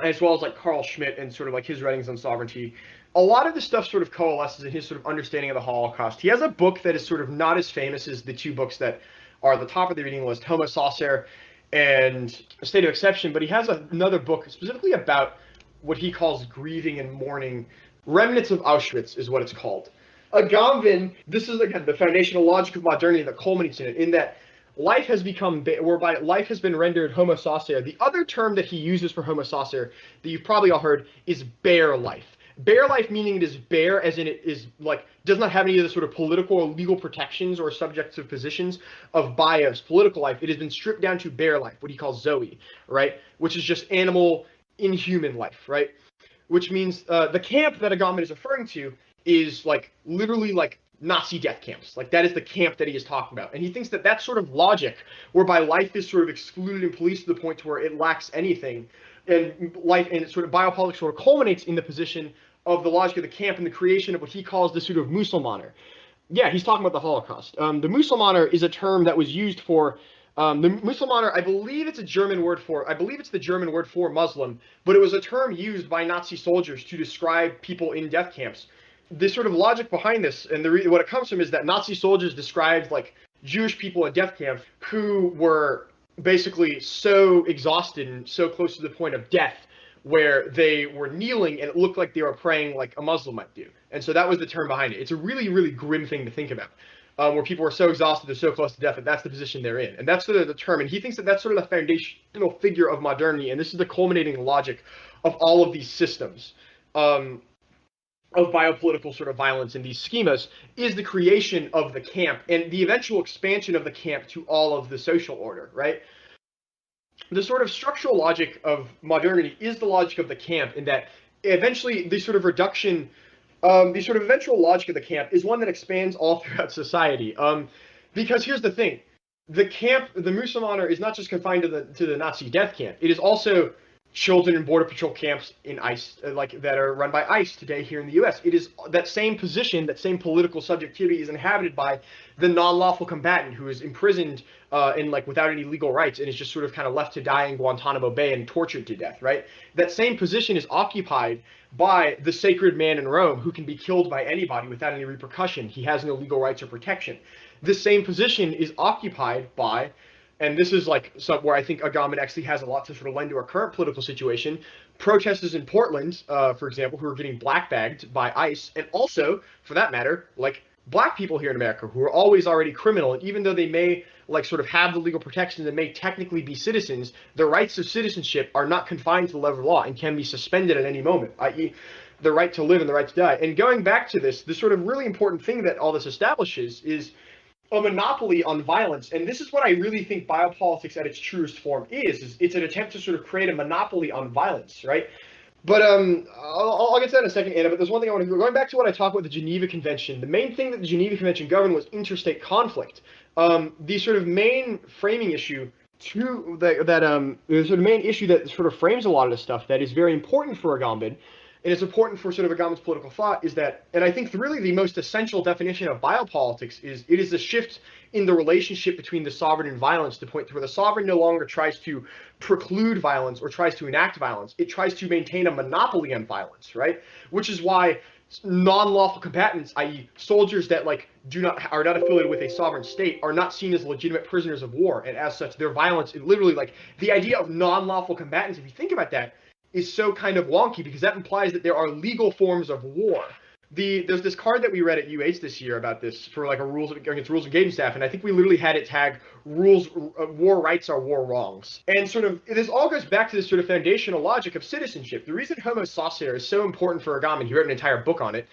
as well as like Carl Schmitt and sort of like his writings on sovereignty. A lot of this stuff sort of coalesces in his sort of understanding of the Holocaust. He has a book that is sort of not as famous as the two books that are at the top of the reading list, Homo Saucer and A State of Exception, but he has another book specifically about what he calls grieving and mourning. Remnants of Auschwitz is what it's called. Agamben, this is again the foundational logic of modernity that culminates in it, in that life has become, whereby life has been rendered homo saucer. The other term that he uses for homo saucer that you've probably all heard is bare life. Bare life meaning it is bare as in it is like does not have any of the sort of political or legal protections or subjective positions of bios, political life. It has been stripped down to bare life, what he calls Zoe, right? Which is just animal, inhuman life, right? Which means the camp that Agamben is referring to is like literally like Nazi death camps. Like that is the camp that he is talking about. And he thinks that that sort of logic whereby life is sort of excluded and policed to the point to where it lacks anything, and life and sort of biopolitics sort of culminates in the position of the logic of the camp and the creation of what he calls the sort of Musulmaner. Yeah, he's talking about the Holocaust. The Musulmaner is a term that was used for the Musulmaner. I believe it's a German word for. I believe it's the German word for Muslim, but it was a term used by Nazi soldiers to describe people in death camps. The sort of logic behind this, and what it comes from, is that Nazi soldiers described like Jewish people in death camps who were basically so exhausted and so close to the point of death where they were kneeling and it looked like they were praying like a Muslim might do. And so that was the term behind it. It's a really, really grim thing to think about, where people are so exhausted, they're so close to death, that that's the position they're in. And that's sort of the term. And he thinks that that's sort of the foundational figure of modernity. And this is the culminating logic of all of these systems of biopolitical sort of violence in these schemas, is the creation of the camp and the eventual expansion of the camp to all of the social order, right? The sort of structural logic of modernity is the logic of the camp, in that eventually the sort of reduction, the sort of eventual logic of the camp is one that expands all throughout society. Because here's the thing, the camp, the Musulmaner, is not just confined to the Nazi death camp. It is also children in border patrol camps in ICE, like that are run by ICE today here in the U.S. It is that same position, that same political subjectivity is inhabited by the non-lawful combatant who is imprisoned in like without any legal rights and is just sort of kind of left to die in Guantanamo Bay and tortured to death, right? That same position is occupied by the sacred man in Rome who can be killed by anybody without any repercussion. He has no legal rights or protection. This same position is occupied by, and this is like where I think Agamben actually has a lot to sort of lend to our current political situation, protesters in Portland, for example, who are getting black-bagged by ICE, and also, for that matter, like black people here in America who are always already criminal, and even though they may like sort of have the legal protections and may technically be citizens, their rights of citizenship are not confined to the letter of law and can be suspended at any moment, i.e. the right to live and the right to die. And going back to this sort of really important thing that all this establishes is a monopoly on violence. And this is what I really think biopolitics at its truest form is it's an attempt to sort of create a monopoly on violence, right? But I'll get to that in a second, Anna, but there's one thing I want to do. Going back to what I talked about the Geneva Convention, the main thing that the Geneva Convention governed was interstate conflict. The sort of main framing issue the sort of main issue that sort of frames a lot of this stuff that is very important for Agamben, and it's important for sort of Agamben's political thought, is that, and I think really the most essential definition of biopolitics is, it is a shift in the relationship between the sovereign and violence, to the point to where the sovereign no longer tries to preclude violence or tries to enact violence. It tries to maintain a monopoly on violence, right? Which is why non-lawful combatants, i.e. soldiers that like are not affiliated with a sovereign state, are not seen as legitimate prisoners of war, and as such their violence is literally like the idea of non-lawful combatants, if you think about that, is so kind of wonky, because that implies that there are legal forms of war. There's this card that we read at UH this year about this for like a rules against rules engagement staff, and I think we literally had it tagged rules war rights are war wrongs. And sort of this all goes back to this sort of foundational logic of citizenship. The reason Homo Saucer is so important for Agamben, he wrote an entire book on it,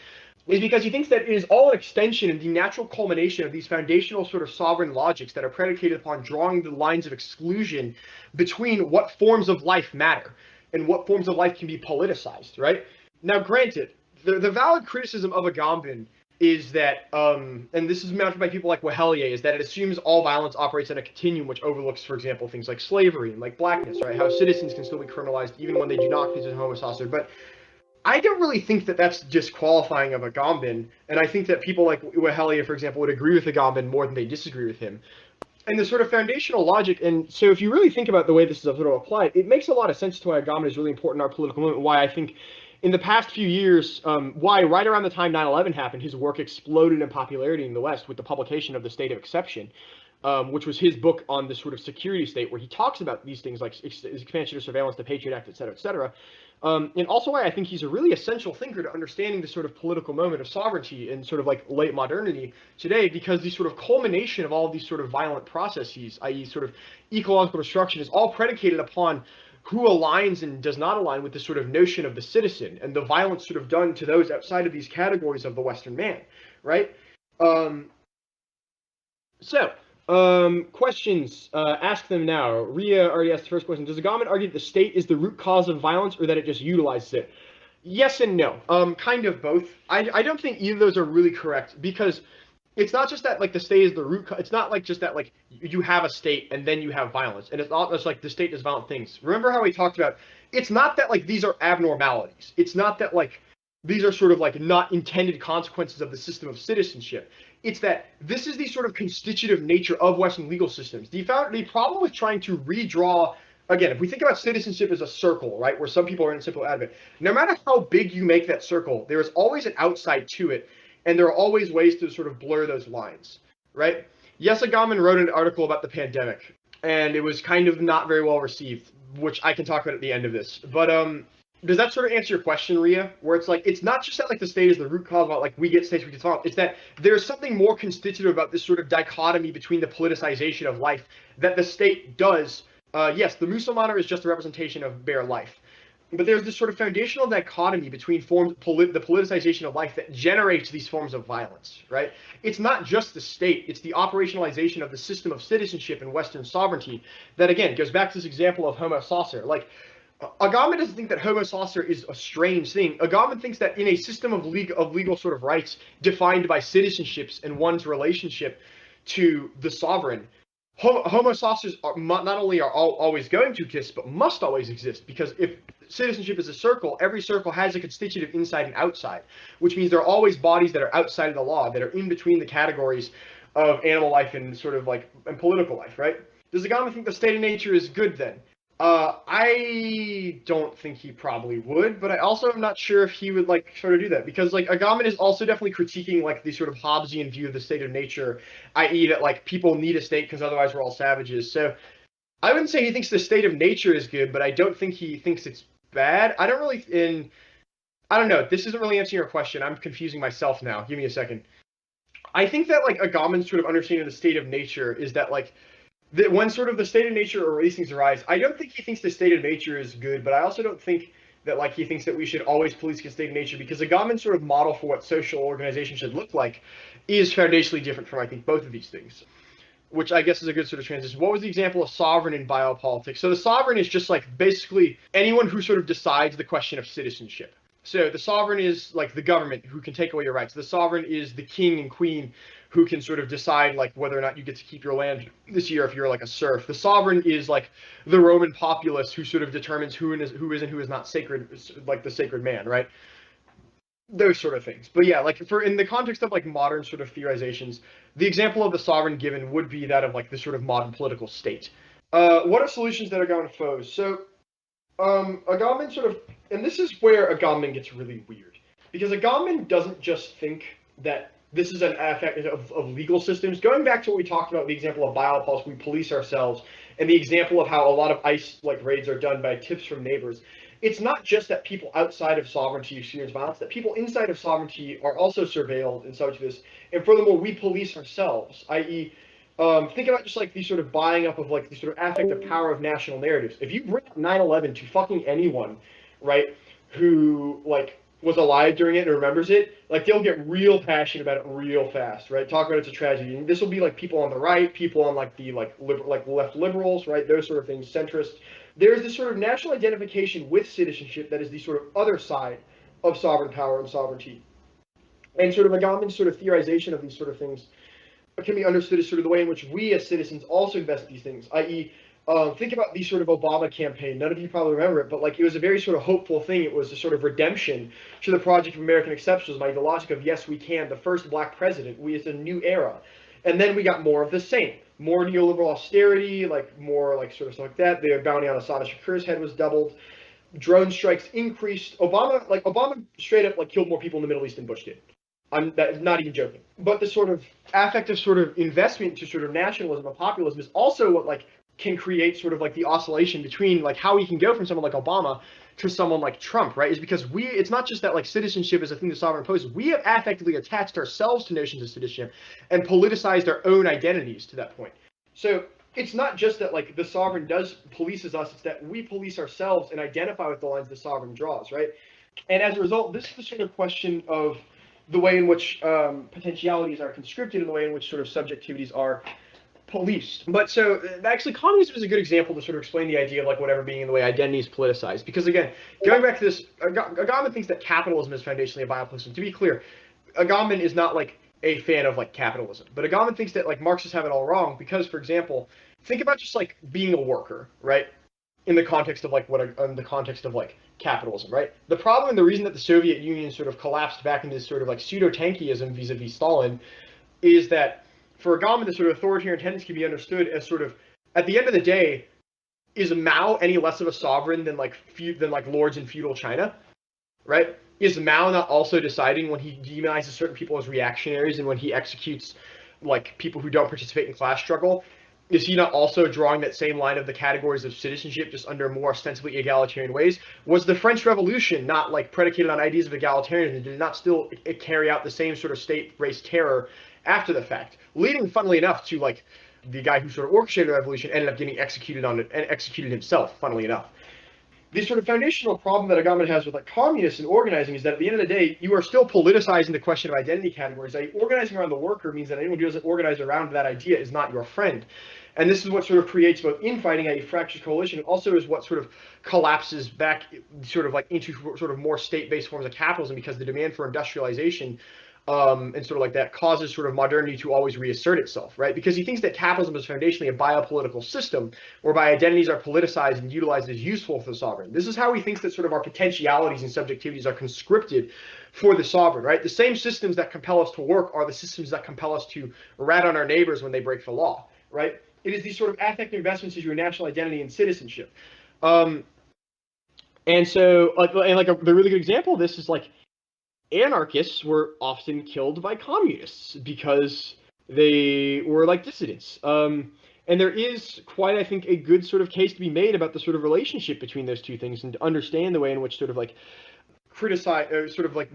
is because he thinks that it is all an extension and the natural culmination of these foundational sort of sovereign logics that are predicated upon drawing the lines of exclusion between what forms of life matter and what forms of life can be politicized, right? Now, granted, the valid criticism of Agamben is that, and this is mounted by people like Wehelier, is that it assumes all violence operates on a continuum, which overlooks, for example, things like slavery and like blackness, right? How citizens can still be criminalized even when they do not commit Homo Saucer. But I don't really think that that's disqualifying of Agamben, and I think that people like Wehelier, for example, would agree with Agamben more than they disagree with him. And the sort of foundational logic, and so if you really think about the way this is sort of applied, it makes a lot of sense to why Agamben is really important in our political movement. Why I think in the past few years, why right around the time 9/11 happened, his work exploded in popularity in the West with the publication of The State of Exception, which was his book on the sort of security state, where he talks about these things like expansion of surveillance, the Patriot Act, et cetera, et cetera. And also why I think he's a really essential thinker to understanding the sort of political moment of sovereignty in sort of like late modernity today, because the sort of culmination of all of these sort of violent processes, i.e. sort of ecological destruction, is all predicated upon who aligns and does not align with the sort of notion of the citizen and the violence sort of done to those outside of these categories of the Western man, right? Um, questions. Ask them now. Ria already asked the first question. Does Agamben argue that the state is the root cause of violence, or that it just utilizes it? Yes and no. Kind of both. I don't think either of those are really correct, because it's not just that like the state is the root. It's not like just that like you have a state and then you have violence, and it's not just like the state does violent things. Remember how we talked about? It's not that like these are abnormalities. It's not that like these are sort of like not intended consequences of the system of citizenship. It's that this is the sort of constitutive nature of Western legal systems. The problem with trying to redraw, again, if we think about citizenship as a circle, right, where some people are in simple out of it, no matter how big you make that circle, there is always an outside to it, and there are always ways to sort of blur those lines, right? Yes, Agamben wrote an article about the pandemic, and it was kind of not very well received, which I can talk about at the end of this. But does that sort of answer your question, Ria? Where it's like, it's not just that like the state is the root cause about like we get states, we get violence. It's that there's something more constitutive about this sort of dichotomy between the politicization of life that the state does. Yes, the Musalmaner is just a representation of bare life, but there's this sort of foundational dichotomy between the politicization of life that generates these forms of violence, right? It's not just the state, it's the operationalization of the system of citizenship and Western sovereignty that, again, goes back to this example of Homo saucer. Like, Agamben doesn't think that Homo saucer is a strange thing. Agamben thinks that in a system of legal sort of rights defined by citizenships and one's relationship to the sovereign, Homo saucers not only are always going to exist, but must always exist, because if citizenship is a circle, every circle has a constitutive inside and outside, which means there are always bodies that are outside of the law, that are in between the categories of animal life and sort of like and political life, right? Does Agamben think the state of nature is good then? I don't think he probably would, but I also am not sure if he would like sort of do that, because like Agamben is also definitely critiquing like the sort of Hobbesian view of the state of nature, i.e. that like people need a state because otherwise we're all savages. So I wouldn't say he thinks the state of nature is good, but I don't think he thinks it's bad. I don't know. This isn't really answering your question. I'm confusing myself now. Give me a second. I think that like Agamben's sort of understanding of the state of nature is that like that when sort of the state of nature or these things arise, I don't think he thinks the state of nature is good, but I also don't think that like he thinks that we should always police the state of nature, because Agamben's sort of model for what social organization should look like is foundationally different from I think both of these things, which I guess is a good sort of transition. What was the example of sovereign in biopolitics? So the sovereign is just like basically anyone who sort of decides the question of citizenship. So the sovereign is like the government who can take away your rights. The sovereign is the king and queen who can sort of decide like whether or not you get to keep your land this year if you're like a serf. The sovereign is like the Roman populace who sort of determines who is and who is not sacred, like the sacred man, right? Those sort of things. But yeah, like for in the context of like modern sort of theorizations, the example of the sovereign given would be that of like the sort of modern political state. What are solutions that Agamben foes? So Agamben sort of, and this is where Agamben gets really weird, because Agamben doesn't just think that this is an effect of legal systems. Going back to what we talked about, the example of biopolitics, we police ourselves, and the example of how a lot of ICE like raids are done by tips from neighbors. It's not just that people outside of sovereignty experience violence, that people inside of sovereignty are also surveilled and subject to this. And furthermore, we police ourselves, i.e., think about just like the sort of buying up of like the sort of affect of power of national narratives. If you bring up 9/11 to fucking anyone, right, who like was alive during it and remembers it, like they'll get real passionate about it real fast, right? Talk about it's a tragedy. And this will be like people on the right, people on like the like left liberals, right? Those sort of things, centrists. There's this sort of national identification with citizenship that is the sort of other side of sovereign power and sovereignty. And sort of Agamben's sort of theorization of these sort of things can be understood as sort of the way in which we as citizens also invest these things, i.e., think about the sort of Obama campaign. None of you probably remember it, but like it was a very sort of hopeful thing. It was a sort of redemption to the Project of American Exceptionalism, like the logic of yes, we can, the first black president. It's a new era. And then we got more of the same. more neoliberal austerity, like more like sort of stuff like that. The bounty on Assad Shakur's head was doubled. Drone strikes increased. Obama straight up like killed more people in the Middle East than Bush did. I'm not even joking. But the sort of affective sort of investment to sort of nationalism and populism is also what like can create sort of like the oscillation between like how we can go from someone like Obama to someone like Trump, right? Is because it's not just that like citizenship is a thing the sovereign imposes. We have affectively attached ourselves to notions of citizenship and politicized our own identities to that point. So it's not just that like the sovereign polices us, it's that we police ourselves and identify with the lines the sovereign draws, right? And as a result, this is the sort of question of the way in which potentialities are conscripted and the way in which sort of subjectivities are policed. But so actually communism is a good example to sort of explain the idea of like whatever being in the way identity is politicized. Because again, going back to this, Agamben thinks that capitalism is foundationally a biopolitical. To be clear, Agamben is not like a fan of like capitalism, but Agamben thinks that like Marxists have it all wrong because, for example, think about just like being a worker, right? In the context of like in the context of like capitalism, right? The problem and the reason that the Soviet Union sort of collapsed back into this sort of like pseudo-tankyism vis-a-vis Stalin is that for Agamben, the sort of authoritarian tendency can be understood as sort of, at the end of the day, is Mao any less of a sovereign than like lords in feudal China, right? Is Mao not also deciding when he demonizes certain people as reactionaries and when he executes like people who don't participate in class struggle? Is he not also drawing that same line of the categories of citizenship, just under more ostensibly egalitarian ways? Was the French Revolution not like predicated on ideas of egalitarianism? Did it not still carry out the same sort of state-race terror after the fact, leading, funnily enough, to like the guy who sort of orchestrated the revolution ended up getting executed on it and executed himself, funnily enough. The sort of foundational problem that Agamben has with like communists and organizing is that at the end of the day, you are still politicizing the question of identity categories. Like, organizing around the worker means that anyone who doesn't organize around that idea is not your friend. And this is what sort of creates both infighting, a fractious coalition, and also is what sort of collapses back sort of like into sort of more state-based forms of capitalism, because the demand for industrialization and sort of like that causes sort of modernity to always reassert itself, right? Because he thinks that capitalism is foundationally a biopolitical system whereby identities are politicized and utilized as useful for the sovereign. This is how he thinks that sort of our potentialities and subjectivities are conscripted for the sovereign, right? The same systems that compel us to work are the systems that compel us to rat on our neighbors when they break the law, right? It is these sort of affective investments into your national identity and citizenship. And so, the really good example of this is like anarchists were often killed by communists because they were like dissidents. And there is quite, I think, a good sort of case to be made about the sort of relationship between those two things and to understand the way in which sort of like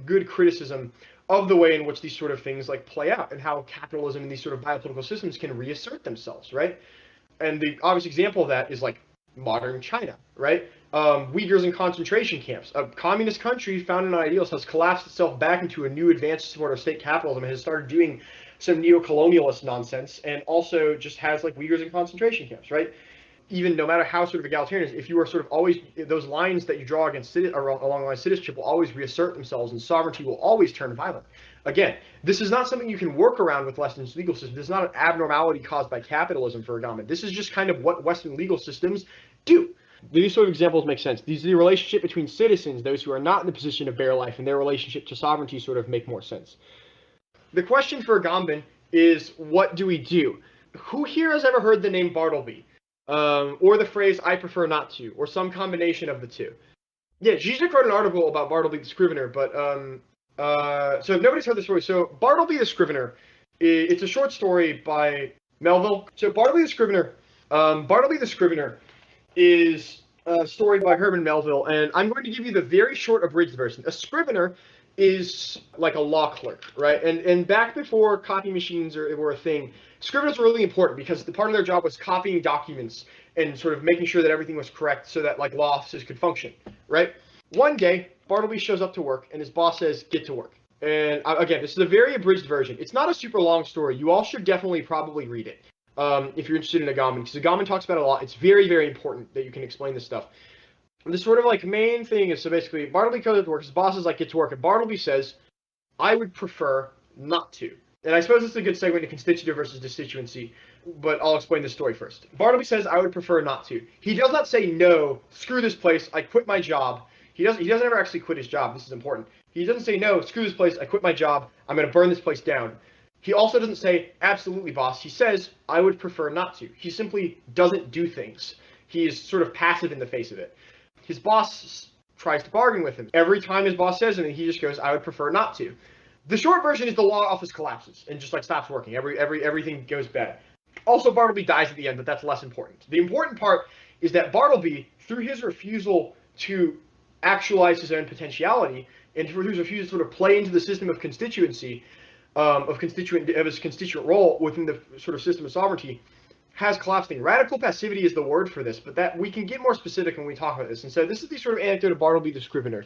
good criticism of the way in which these sort of things like play out and how capitalism and these sort of biopolitical systems can reassert themselves, right? And the obvious example of that is like modern China, right? Uyghurs in concentration camps. A communist country founded on ideals has collapsed itself back into a new advanced support of state capitalism and has started doing some neo-colonialist nonsense, and also just has like Uyghurs in concentration camps, right? Even no matter how sort of egalitarian, if you are sort of always, those lines that you draw against along the line of citizenship will always reassert themselves, and sovereignty will always turn violent. Again, this is not something you can work around with Western legal systems. This is not an abnormality caused by capitalism for Agamben. This is just kind of what Western legal systems do. These sort of examples make sense. These the relationship between citizens, those who are not in the position of bare life, and their relationship to sovereignty sort of make more sense. The question for Agamben is, what do we do? Who here has ever heard the name Bartleby? Or the phrase, I prefer not to, or some combination of the two? Yeah, Zizek wrote an article about Bartleby the Scrivener, but, so if nobody's heard the story, so Bartleby the Scrivener, it's a short story by Melville. So Bartleby the Scrivener is a story by Herman Melville, and I'm going to give you the very short abridged version. A scrivener is like a law clerk, right? And back before copy machines were a thing, scriveners were really important because the part of their job was copying documents and sort of making sure that everything was correct so that like law offices could function, right? One day, Bartleby shows up to work and his boss says, get to work. And again, this is a very abridged version. It's not a super long story. You all should definitely probably read it if you're interested in Agamben, because Agamben talks about it a lot. It's very, very important that you can explain this stuff. The sort of like main thing is, so basically Bartleby goes to work, his boss is like, get to work, and Bartleby says, I would prefer not to. And I suppose this is a good segue to constitutive versus destituency, but I'll explain this story first. Bartleby says, I would prefer not to. He does not say, no, screw this place, I quit my job. He doesn't ever actually quit his job, this is important. He doesn't say, no, screw this place, I quit my job, I'm going to burn this place down. He also doesn't say, absolutely, boss. He says, I would prefer not to. He simply doesn't do things. He is sort of passive in the face of it. His boss tries to bargain with him. Every time his boss says anything, he just goes, I would prefer not to. The short version is the law office collapses and just like stops working. Everything goes bad. Also, Bartleby dies at the end, but that's less important. The important part is that Bartleby, through his refusal to actualize his own potentiality and through his refusal to sort of play into the system of constituency, of his constituent role within the sort of system of sovereignty, has collapsed. Radical passivity is the word for this, but that we can get more specific when we talk about this. And so this is the sort of anecdote of Bartleby the Scrivener.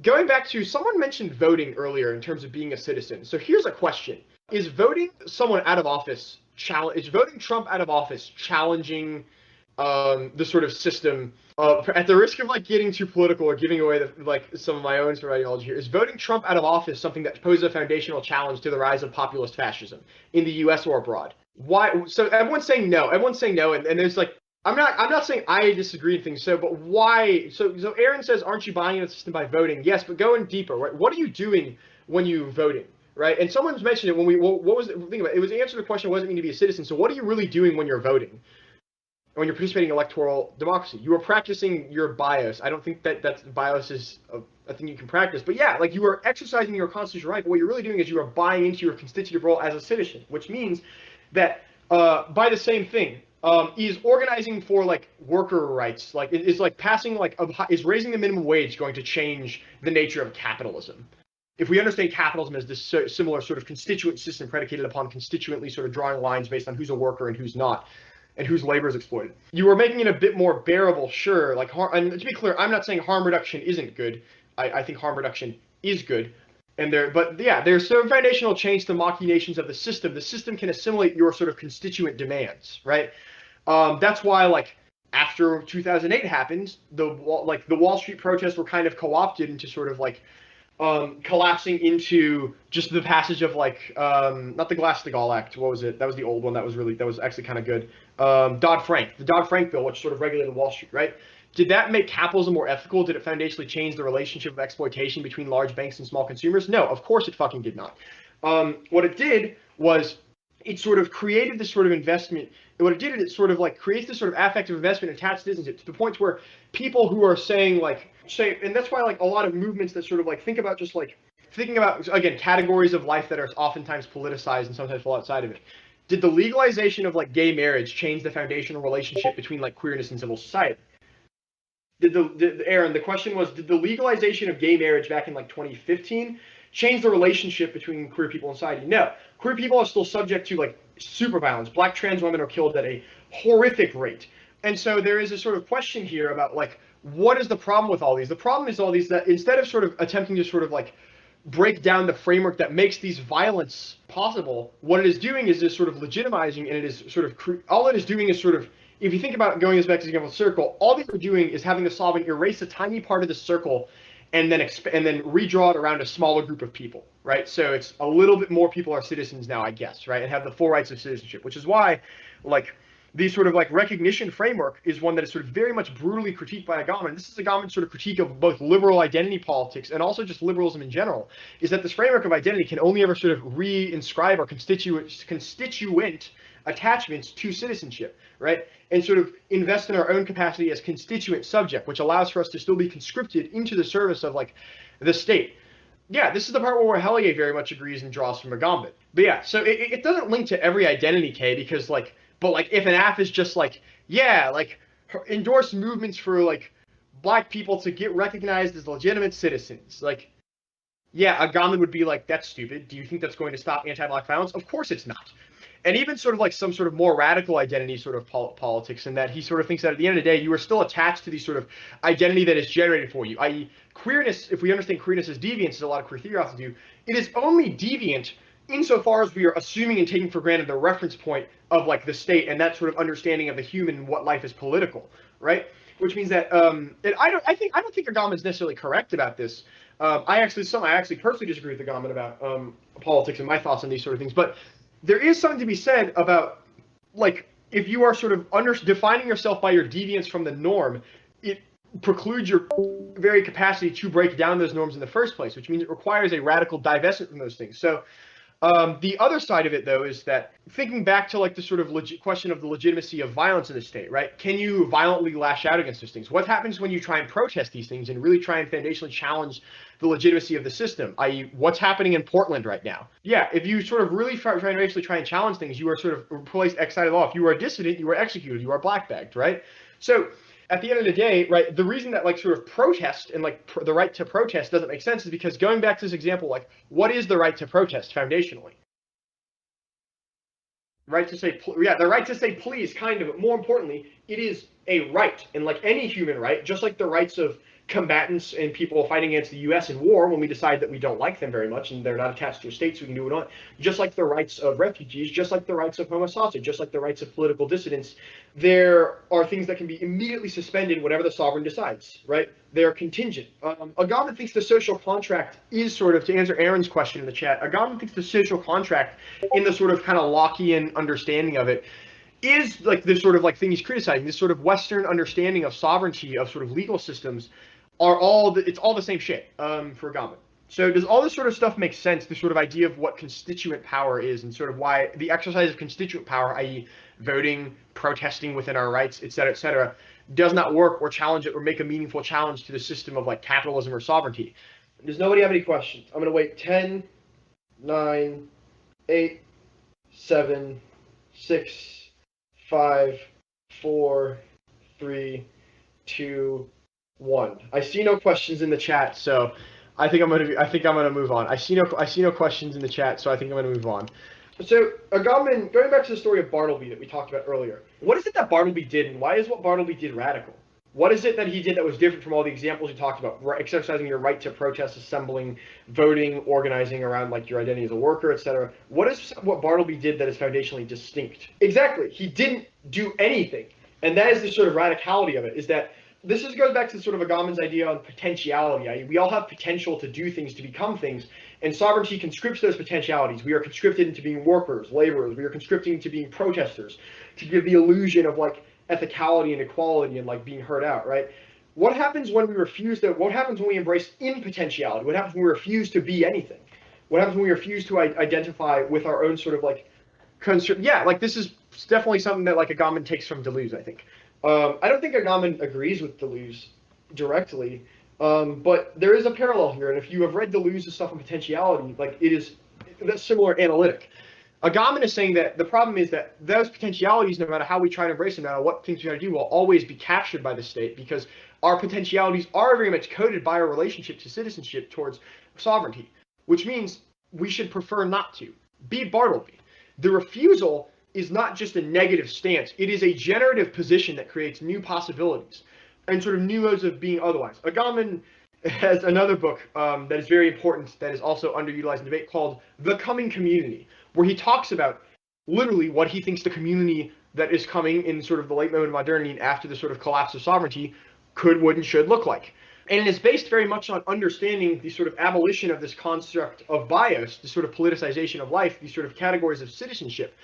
Going back to, someone mentioned voting earlier in terms of being a citizen. So here's a question. Is voting someone out of office, is voting Trump out of office challenging the sort of system, at the risk of like getting too political or giving away some of my own sort of ideology here, is voting Trump out of office something that poses a foundational challenge to the rise of populist fascism in the US or abroad? Why? So everyone's saying no. And there's like, I'm not saying I disagree with things. So, but why? So Aaron says, aren't you buying into the system by voting? Yes, but going deeper, right? What are you doing when you voting, right? And someone's mentioned it when what was it? Think about it. It was the answer to the question, what does it mean to be a citizen? So what are you really doing when you're voting? When you're participating in electoral democracy, you are practicing your bias. I don't think that bias is a thing you can practice, but yeah, like you are exercising your constitutional right. But what you're really doing is you are buying into your constitutive role as a citizen, which means that by the same thing, is organizing for like worker rights, like is like passing like is raising the minimum wage going to change the nature of capitalism? If we understand capitalism as this similar sort of constituent system predicated upon constituently sort of drawing lines based on who's a worker and who's not, and whose labor is exploited, you are making it a bit more bearable, sure. Like, and to be clear, I'm not saying harm reduction isn't good. I think harm reduction is good. But yeah, there's some foundational change to machinations of the system. The system can assimilate your sort of constituent demands, right? That's why, like, after 2008 happened, the Wall Street protests were kind of co-opted into sort of like collapsing into just the passage of like not the Glass-Steagall Act. What was it? That was the old one. That was actually kind of good. The Dodd-Frank bill, which sort of regulated Wall Street, right? Did that make capitalism more ethical? Did it foundationally change the relationship of exploitation between large banks and small consumers? No, of course it fucking did not. What it did was it sort of created this sort of investment. What it did is it sort of like creates this sort of affective investment attached to citizenship to the point where people who are saying, and that's why like a lot of movements that sort of like think about just like thinking about, again, categories of life that are oftentimes politicized and sometimes fall outside of it. Did the legalization of like gay marriage change the foundational relationship between like queerness and civil society? Aaron, the question was, did the legalization of gay marriage back in like 2015 change the relationship between queer people in society? No. Queer people are still subject to like super violence. Black trans women are killed at a horrific rate. And so there is a sort of question here about like, what is the problem with all these? The problem is all these that instead of sort of attempting to sort of like break down the framework that makes these violence possible, what it is doing is sort of legitimizing, and it is sort of all it is doing is sort of, if you think about going back to the example of the circle, all they're doing is having the solvent erase a tiny part of the circle and then redraw it around a smaller group of people, right? So it's a little bit more people are citizens now, I guess, right? And have the full rights of citizenship, which is why, like, the sort of like recognition framework is one that is sort of very much brutally critiqued by Agamben. This is Agamben's sort of critique of both liberal identity politics and also just liberalism in general, is that this framework of identity can only ever sort of re-inscribe our constituent attachments to citizenship, right? And sort of invest in our own capacity as constituent subject, which allows for us to still be conscripted into the service of like the state. Yeah, this is the part where Hellier very much agrees and draws from Agamben. But yeah, so it doesn't link to every identity, K, because like, but like if an app is just like, yeah, like endorse movements for like black people to get recognized as legitimate citizens, like, yeah, Agamben would be like, that's stupid. Do you think that's going to stop anti-black violence? Of course it's not. And even sort of like some sort of more radical identity sort of politics, in that he sort of thinks that at the end of the day, you are still attached to the sort of identity that is generated for you, i.e. queerness. If we understand queerness as deviance, as a lot of queer theory authors do, it is only deviant insofar as we are assuming and taking for granted the reference point of like the state and that sort of understanding of the human and what life is political, right? Which means that I don't think Agamben is necessarily correct about this. I actually personally disagree with Agamben about politics and my thoughts on these sort of things, but there is something to be said about, like, if you are sort of defining yourself by your deviance from the norm, it precludes your very capacity to break down those norms in the first place, which means it requires a radical divestment from those things. So The other side of it, though, is that thinking back to like the sort of question of the legitimacy of violence in the state, right? Can you violently lash out against those things? What happens when you try and protest these things and really try and foundationally challenge the legitimacy of the system, i.e., what's happening in Portland right now? Yeah, if you sort of really foundationally try and challenge things, you are sort of placed excited off. You are a dissident, you are executed, you are blackbagged, right? So at the end of the day, right, the reason that like sort of protest and like the right to protest doesn't make sense is because going back to this example, like what is the right to protest foundationally? Right to say, yeah, the right to say please, kind of, but more importantly, it is a right. And like any human right, just like the rights of combatants and people fighting against the U.S. in war when we decide that we don't like them very much and they're not attached to a state so we can do what we want, just like the rights of refugees, just like the rights of homosexuals, just like the rights of political dissidents, there are things that can be immediately suspended whenever the sovereign decides, right? They are contingent. Agamben thinks the social contract is sort of, to answer Aaron's question in the chat, Agamben thinks the social contract in the sort of kind of Lockean understanding of it is like this sort of like thing he's criticizing, this sort of Western understanding of sovereignty of sort of legal systems are it's all the same shit for Agamben. So does all this sort of stuff make sense, the sort of idea of what constituent power is and sort of why the exercise of constituent power, i.e. voting, protesting within our rights, et cetera, does not work or challenge it or make a meaningful challenge to the system of like capitalism or sovereignty? Does nobody have any questions? I'm going to wait 10, 9, 8, 7, 6, 5, 4, 3, 2, 1. I see no questions in the chat, so I think I'm gonna move on. I see no questions in the chat, so I think I'm gonna move on. So Agamben, going back to the story of Bartleby that we talked about earlier, what is it that Bartleby did, and why is what Bartleby did radical? What is it that he did that was different from all the examples we talked about? Exercising your right to protest, assembling, voting, organizing around like your identity as a worker, etc. What is what Bartleby did that is foundationally distinct? Exactly, he didn't do anything, and that is the sort of radicality of it. Is that this goes back to sort of Agamben's idea on potentiality. We all have potential to do things, to become things, and sovereignty conscripts those potentialities. We are conscripted into being workers, laborers. We are conscripted into being protesters, to give the illusion of like ethicality and equality and like being heard out, right? What happens when we refuse to? What happens when we embrace impotentiality? What happens when we refuse to be anything? What happens when we refuse to identify with our own sort of like yeah, like this is definitely something that like Agamben takes from Deleuze, I think. I don't think Agamben agrees with Deleuze directly, but there is a parallel here, and if you have read Deleuze's stuff on potentiality, like it is that's similar analytic. Agamben is saying that the problem is that those potentialities, no matter how we try to embrace them, no matter what things we try to do, will always be captured by the state because our potentialities are very much coded by our relationship to citizenship towards sovereignty, which means we should prefer not to. Be Bartleby. The refusal is not just a negative stance. It is a generative position that creates new possibilities and sort of new modes of being otherwise. Agamben has another book that is very important that is also underutilized in debate called The Coming Community, where he talks about literally what he thinks the community that is coming in sort of the late moment of modernity and after the sort of collapse of sovereignty could, would, and should look like. And it is based very much on understanding the sort of abolition of this construct of bios, the sort of politicization of life, these sort of categories of citizenship.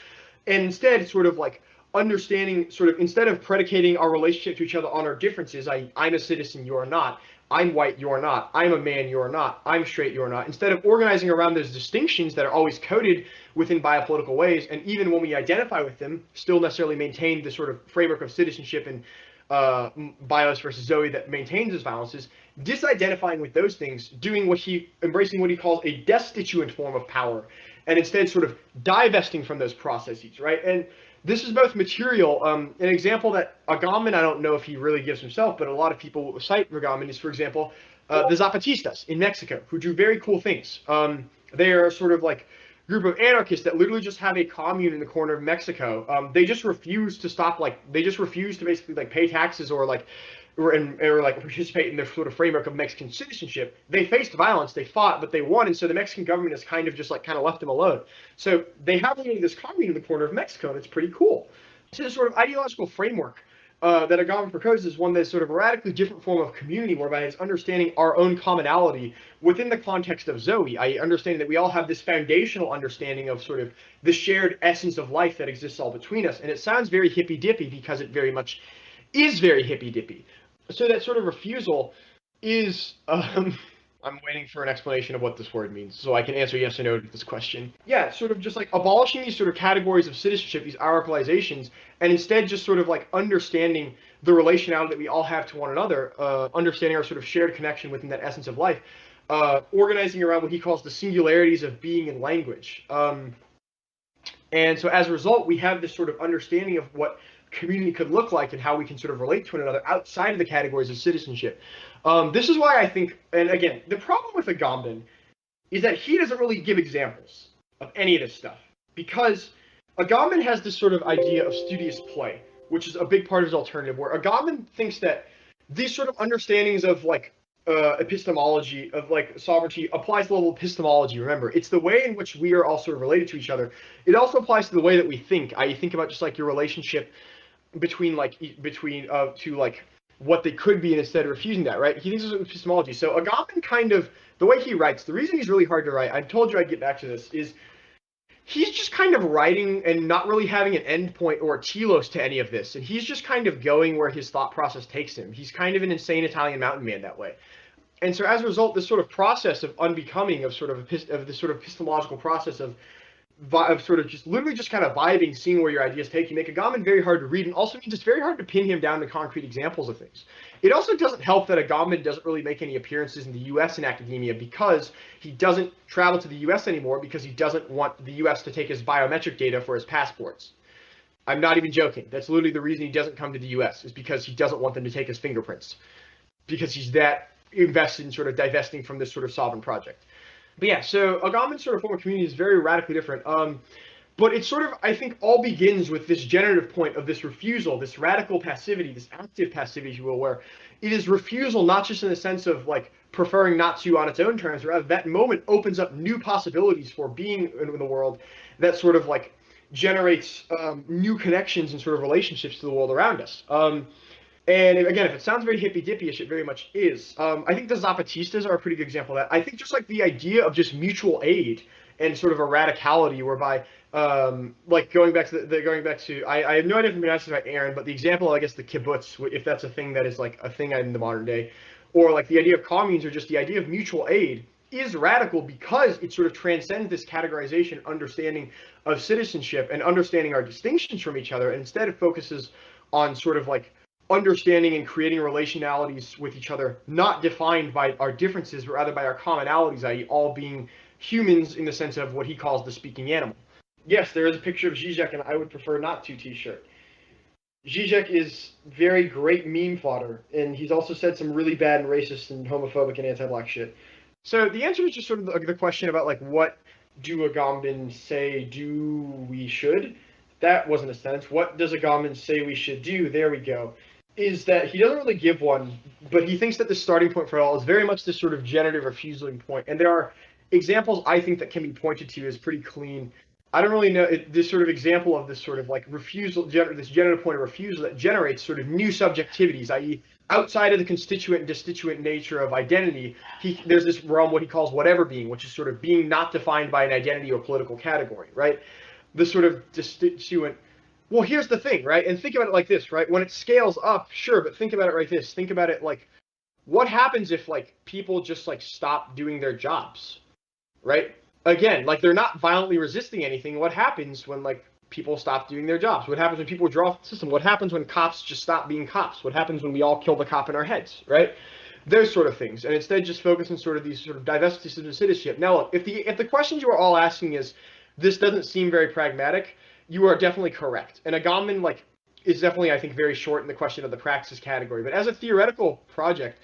And instead, it's sort of like understanding, sort of, instead of predicating our relationship to each other on our differences, I'm a citizen, you're not, I'm white, you're not, I'm a man, you're not, I'm straight, you're not, instead of organizing around those distinctions that are always coded within biopolitical ways, and even when we identify with them, still necessarily maintain the sort of framework of citizenship and bios versus Zoe that maintains those balances, disidentifying with those things, embracing what he calls a destituent form of power, and instead sort of divesting from those processes, right? And this is both material. An example that Agamben, I don't know if he really gives himself, but a lot of people cite Agamben is, for example, the Zapatistas in Mexico, who do very cool things. They are sort of like a group of anarchists that literally just have a commune in the corner of Mexico. They just refuse to stop, they just refuse to basically like pay taxes or like participate in the sort of framework of Mexican citizenship. They faced violence, they fought, but they won, and so the Mexican government has kind of just like kind of left them alone. So they have this commune in the corner of Mexico, and it's pretty cool. So this sort of ideological framework that Agamben proposes is one that's sort of a radically different form of community, whereby it's understanding our own commonality within the context of Zoe, i.e. understanding that we all have this foundational understanding of sort of the shared essence of life that exists all between us. And it sounds very hippy-dippy because it very much is very hippy-dippy. So that sort of refusal is I'm waiting for an explanation of what this word means so I can answer yes or no to this question. Yeah, sort of just like abolishing these sort of categories of citizenship, these hierarchalizations, and instead just sort of like understanding the relationality that we all have to one another, understanding our sort of shared connection within that essence of life, organizing around what he calls the singularities of being and language. And so as a result, we have this sort of understanding of what community could look like and how we can sort of relate to one another outside of the categories of citizenship. This is why I think, and again, the problem with Agamben is that he doesn't really give examples of any of this stuff, because Agamben has this sort of idea of studious play, which is a big part of his alternative, where Agamben thinks that these sort of understandings of like epistemology, of like sovereignty, applies to the level of epistemology. Remember, it's the way in which we are all sort of related to each other. It also applies to the way that we think. I think about just like your relationship between to like what they could be, and instead of refusing that, right? He thinks it's epistemology. So Agamben kind of, the way he writes, the reason he's really hard to write, I told you I'd get back to this, is he's just kind of writing and not really having an end point or a telos to any of this. And he's just kind of going where his thought process takes him. He's kind of an insane Italian mountain man that way. And so as a result, this sort of process of unbecoming, of this sort of epistemological process of sort of just literally just kind of vibing, seeing where your ideas take you, make Agamben very hard to read, and also means it's very hard to pin him down to concrete examples of things. It also doesn't help that Agamben doesn't really make any appearances in the U.S. in academia, because he doesn't travel to the U.S. anymore, because he doesn't want the U.S. to take his biometric data for his passports. I'm not even joking. That's literally the reason he doesn't come to the U.S., is because he doesn't want them to take his fingerprints, because he's that invested in sort of divesting from this sort of sovereign project. But yeah, so Agamben's sort of form of community is very radically different. But it sort of, I think, all begins with this generative point of this refusal, this radical passivity, this active passivity, if you will, where it is refusal not just in the sense of like preferring not to on its own terms, rather that moment opens up new possibilities for being in the world that sort of like generates new connections and sort of relationships to the world around us. And again, if it sounds very hippy-dippy-ish, it very much is. I think the Zapatistas are a pretty good example of that. I think just like the idea of just mutual aid and sort of a radicality whereby, like going back to I have no idea if I'm pronouncing this right, Aaron, but the example of, I guess, the kibbutz, if that's a thing that is like a thing in the modern day, or like the idea of communes, or just the idea of mutual aid, is radical because it sort of transcends this categorization, understanding of citizenship and understanding our distinctions from each other, and instead it focuses on sort of like understanding and creating relationalities with each other, not defined by our differences, but rather by our commonalities, i.e. all being humans in the sense of what he calls the speaking animal. Yes, there is a picture of Zizek, and I would prefer not to t-shirt. Zizek is very great meme fodder, and he's also said some really bad and racist and homophobic and anti-black shit. So the answer is just sort of the question about like, what do Agamben say we should? That wasn't a sentence. What does Agamben say we should do? There we go. Is that he doesn't really give one, but he thinks that the starting point for it all is very much this sort of generative refusaling point. And there are examples I think that can be pointed to as pretty clean. I don't really know this sort of example of this sort of like refusal, this generative point of refusal that generates sort of new subjectivities, i.e. outside of the constituent and destituent nature of identity. There's this realm, what he calls whatever being, which is sort of being not defined by an identity or political category, right? The sort of destituent. Well, here's the thing, right? And think about it like this, right? When it scales up, sure, but think about it like this. Think about it like, what happens if like people just like stop doing their jobs, right? Again, like they're not violently resisting anything. What happens when like people stop doing their jobs? What happens when people withdraw from the system? What happens when cops just stop being cops? What happens when we all kill the cop in our heads, right? Those sort of things. And instead just focus on sort of these sort of diversities of citizenship. Now, look, if the questions you are all asking is, this doesn't seem very pragmatic, you are definitely correct. And Agamben, like, is definitely, I think, very short in the question of the praxis category. But as a theoretical project,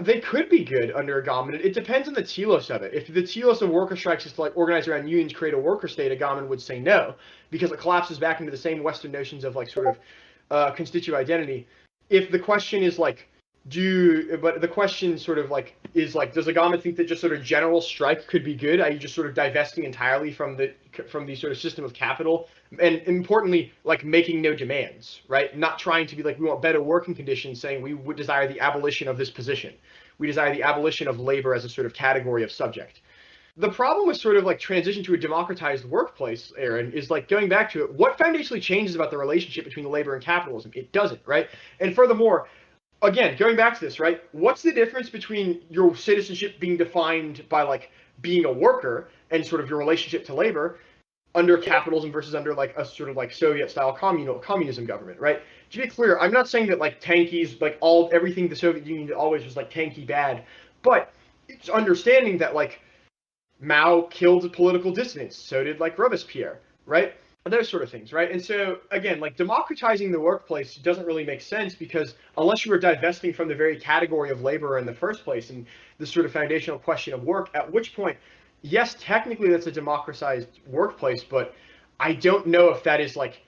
they could be good under Agamben. It depends on the telos of it. If the telos of worker strikes is to like organize around unions, create a worker state, Agamben would say no, because it collapses back into the same Western notions of like sort of constituent identity. If the question is like, but the question sort of like is like, does Agamben think that just sort of general strike could be good? Are you just sort of divesting entirely from the sort of system of capital, and importantly, like making no demands, right? Not trying to be like, we want better working conditions, saying we would desire the abolition of this position. We desire the abolition of labor as a sort of category of subject. The problem with sort of like transition to a democratized workplace, Aaron, is like going back to it. What foundationally changes about the relationship between labor and capitalism? It doesn't, right? And furthermore, again, going back to this, right? What's the difference between your citizenship being defined by like being a worker and sort of your relationship to labor under capitalism versus under like a sort of like Soviet style communism government, right? To be clear, I'm not saying that like tankies, like everything the Soviet Union did always was like tanky bad, but it's understanding that like Mao killed political dissidents, so did like Robespierre, right? Those sort of things, right? And so again, like democratizing the workplace doesn't really make sense because unless you were divesting from the very category of labor in the first place and the sort of foundational question of work, at which point, yes, technically that's a democratized workplace, but I don't know if that is like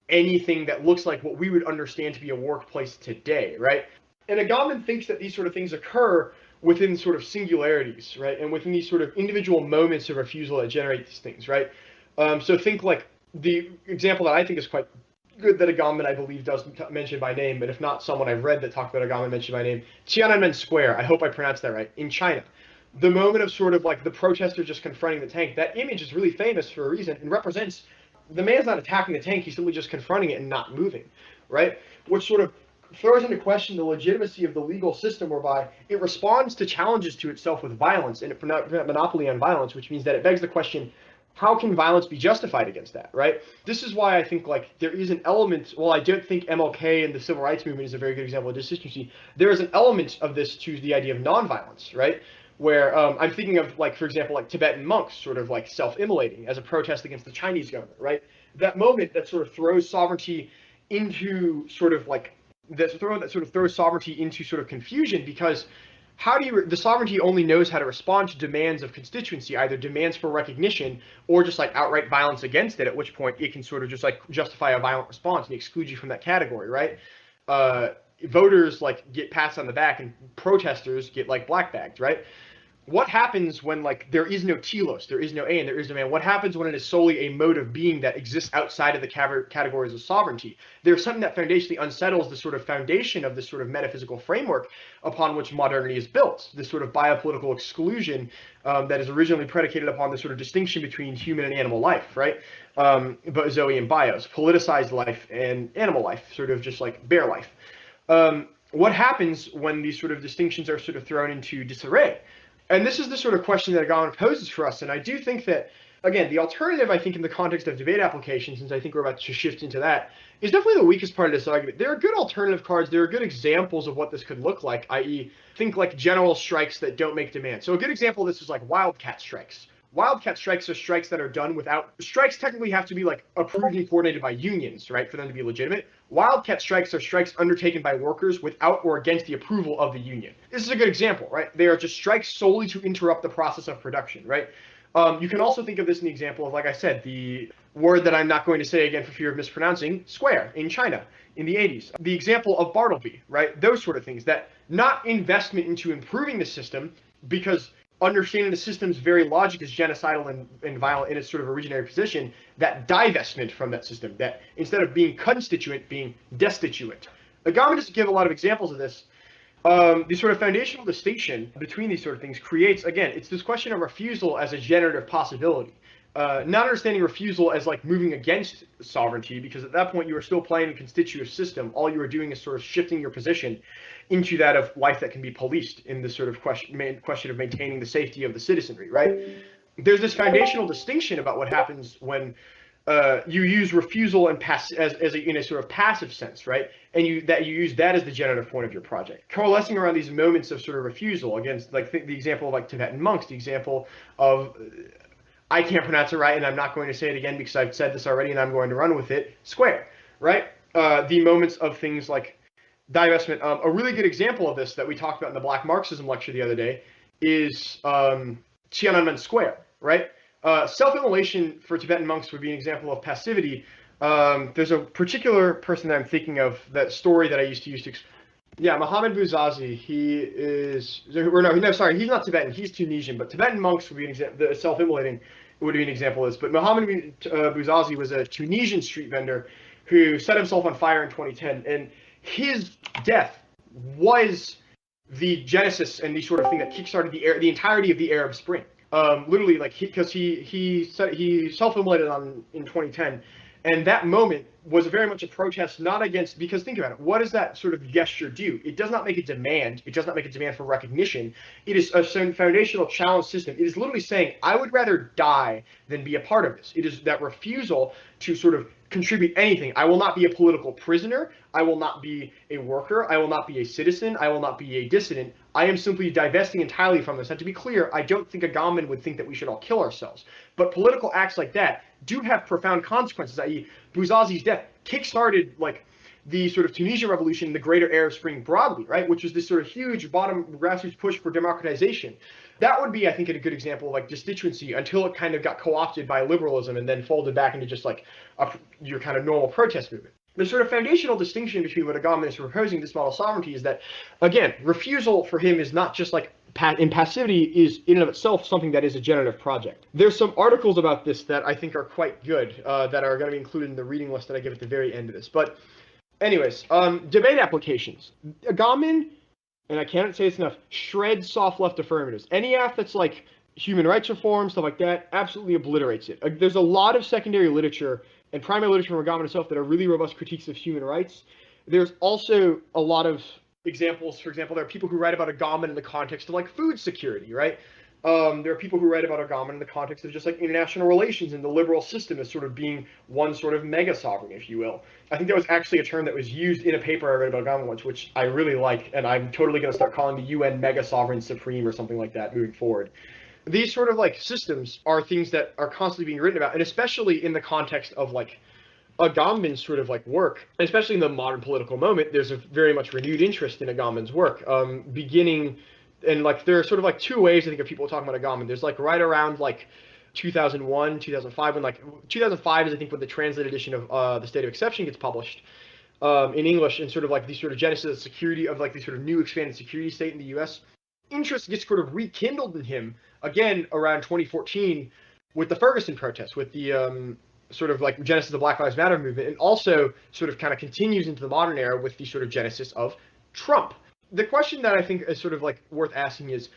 anything that looks like what we would understand to be a workplace today, right? And Agamben thinks that these sort of things occur within sort of singularities, right? And within these sort of individual moments of refusal that generate these things, right? So think like the example that I think is quite good that Agamben, I believe, does mention by name, but if not, someone I've read that talked about Agamben mentioned by name, Tiananmen Square, I hope I pronounced that right, in China. The moment of sort of like the protester just confronting the tank, that image is really famous for a reason and represents the man's not attacking the tank, he's simply just confronting it and not moving, right? Which sort of throws into question the legitimacy of the legal system whereby it responds to challenges to itself with violence and it monopoly on violence, which means that it begs the question, how can violence be justified against that, right? This is why I think like there is an element, well, I don't think MLK and the civil rights movement is a very good example of consistency. There is an element of this to the idea of nonviolence, right? Where I'm thinking of like, for example, like Tibetan monks sort of like self-immolating as a protest against the Chinese government, right? That moment that sort of throws sovereignty into sort of like, that sort of throws sovereignty into sort of confusion because how do you the sovereignty only knows how to respond to demands of constituency, either demands for recognition or just like outright violence against it, at which point it can sort of just like justify a violent response and exclude you from that category, right? Voters like get pats on the back and protesters get like blackbagged, right? What happens when like there is no telos, there is no a and there is no man? What happens when it is solely a mode of being that exists outside of the categories of sovereignty? There's something that foundationally unsettles the sort of foundation of this sort of metaphysical framework upon which modernity is built, this sort of biopolitical exclusion that is originally predicated upon the sort of distinction between human and animal life, right? But zoe and bios, politicized life and animal life, sort of just like bare life. What happens when these sort of distinctions are sort of thrown into disarray? And this is the sort of question that Agamben poses for us. And I do think that, again, the alternative, I think, in the context of debate applications, since I think we're about to shift into that, is definitely the weakest part of this argument. There are good alternative cards. There are good examples of what this could look like, i.e., think like general strikes that don't make demand. So a good example of this is like wildcat strikes. Wildcat strikes are strikes that are done without strikes technically have to be like approved and coordinated by unions, right, for them to be legitimate. Wildcat strikes are strikes undertaken by workers without or against the approval of the union. This is a good example, right? They are just strikes solely to interrupt the process of production, right? You can also think of this in the example of, like I said, the word that I'm not going to say again for fear of mispronouncing, square in China in the 80s. The example of Bartleby, right? Those sort of things, that not investment into improving the system because understanding the system's very logic is genocidal and violent in its sort of originary position, that divestment from that system, that instead of being constituent, being destituent. Agamben doesn't give a lot of examples of this. The sort of foundational distinction between these sort of things creates, again, it's this question of refusal as a generative possibility. Not understanding refusal as like moving against sovereignty, because at that point you are still playing a constitutive system. All you are doing is sort of shifting your position into that of life that can be policed in this sort of question of maintaining the safety of the citizenry, right? There's this foundational distinction about what happens when you use refusal and in a sort of passive sense, right? And you use that as the generative point of your project. Coalescing around these moments of sort of refusal against, like the example of like Tibetan monks, the example of I can't pronounce it right, and I'm not going to say it again because I've said this already, and I'm going to run with it. Square, right? The moments of things like divestment. A really good example of this that we talked about in the Black Marxism lecture the other day is Tiananmen Square, right? Self-immolation for Tibetan monks would be an example of passivity. There's a particular person that I'm thinking of, that story that I used to use to. Yeah, Mohammed Bouazizi, he is, or no, sorry, he's not Tibetan, he's Tunisian, but Tibetan monks would be an example, the self-immolating would be an example of this. But Mohammed Bouazizi was a Tunisian street vendor who set himself on fire in 2010, and his death was the genesis and the sort of thing that kickstarted the entirety of the Arab Spring. Literally, like, because he self-immolated in 2010, And that moment was very much a protest, not against, because think about it, what does that sort of gesture do? It does not make a demand. It does not make a demand for recognition. It is a foundational challenge system. It is literally saying, I would rather die than be a part of this. It is that refusal to sort of contribute anything. I will not be a political prisoner. I will not be a worker. I will not be a citizen. I will not be a dissident. I am simply divesting entirely from this. And to be clear, I don't think Agamben would think that we should all kill ourselves. But political acts like that do have profound consequences, i.e. Bouazizi's death kickstarted like the sort of Tunisian revolution, the greater Arab Spring broadly, right, which was this sort of huge bottom grassroots push for democratization. That would be, I think, a good example of like destituency until it kind of got co-opted by liberalism and then folded back into just like your kind of normal protest movement. The sort of foundational distinction between what Agamben is proposing this model sovereignty is that, again, refusal for him is not just like impassivity is in and of itself something that is a generative project. There's some articles about this that I think are quite good that are going to be included in the reading list that I give at the very end of this. But anyways, debate applications. Agamben, and I can't say this enough, shreds soft left affirmatives. Any app that's like human rights reform, stuff like that, absolutely obliterates it. There's a lot of secondary literature and primary literature from Agamben himself that are really robust critiques of human rights. There's also a lot of examples. For example, there are people who write about Agamben in the context of like food security, right? There are people who write about Agamben in the context of just like international relations and the liberal system as sort of being one sort of mega sovereign, if you will. I think that was actually a term that was used in a paper I read about Agamben once, which I really like, and I'm totally going to start calling the UN mega sovereign supreme or something like that moving forward. These sort of like systems are things that are constantly being written about, and especially in the context of like Agamben's sort of like work, especially in the modern political moment, there's a very much renewed interest in Agamben's work, beginning, and like there are sort of like two ways I think of people talking about Agamben. There's like right around like 2001, 2005, when like 2005 is I think when the translated edition of The State of Exception gets published in English, and sort of like the sort of genesis of security of like the sort of new expanded security state in the U.S. Interest gets sort of rekindled in him again around 2014 with the Ferguson protests, with the sort of like genesis of the Black Lives Matter movement, and also sort of kind of continues into the modern era with the sort of genesis of Trump. The question that I think is sort of like worth asking is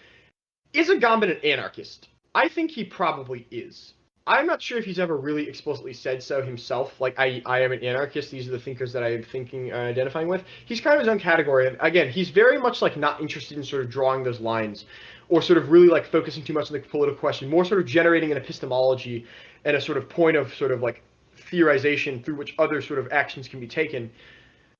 Agamben an anarchist? I think he probably is. I'm not sure if he's ever really explicitly said so himself, like, I am an anarchist, these are the thinkers that I'm identifying with. He's kind of his own category, and again, he's very much, like, not interested in sort of drawing those lines, or sort of really, like, focusing too much on the political question, more sort of generating an epistemology and a sort of point of sort of, like, theorization through which other sort of actions can be taken.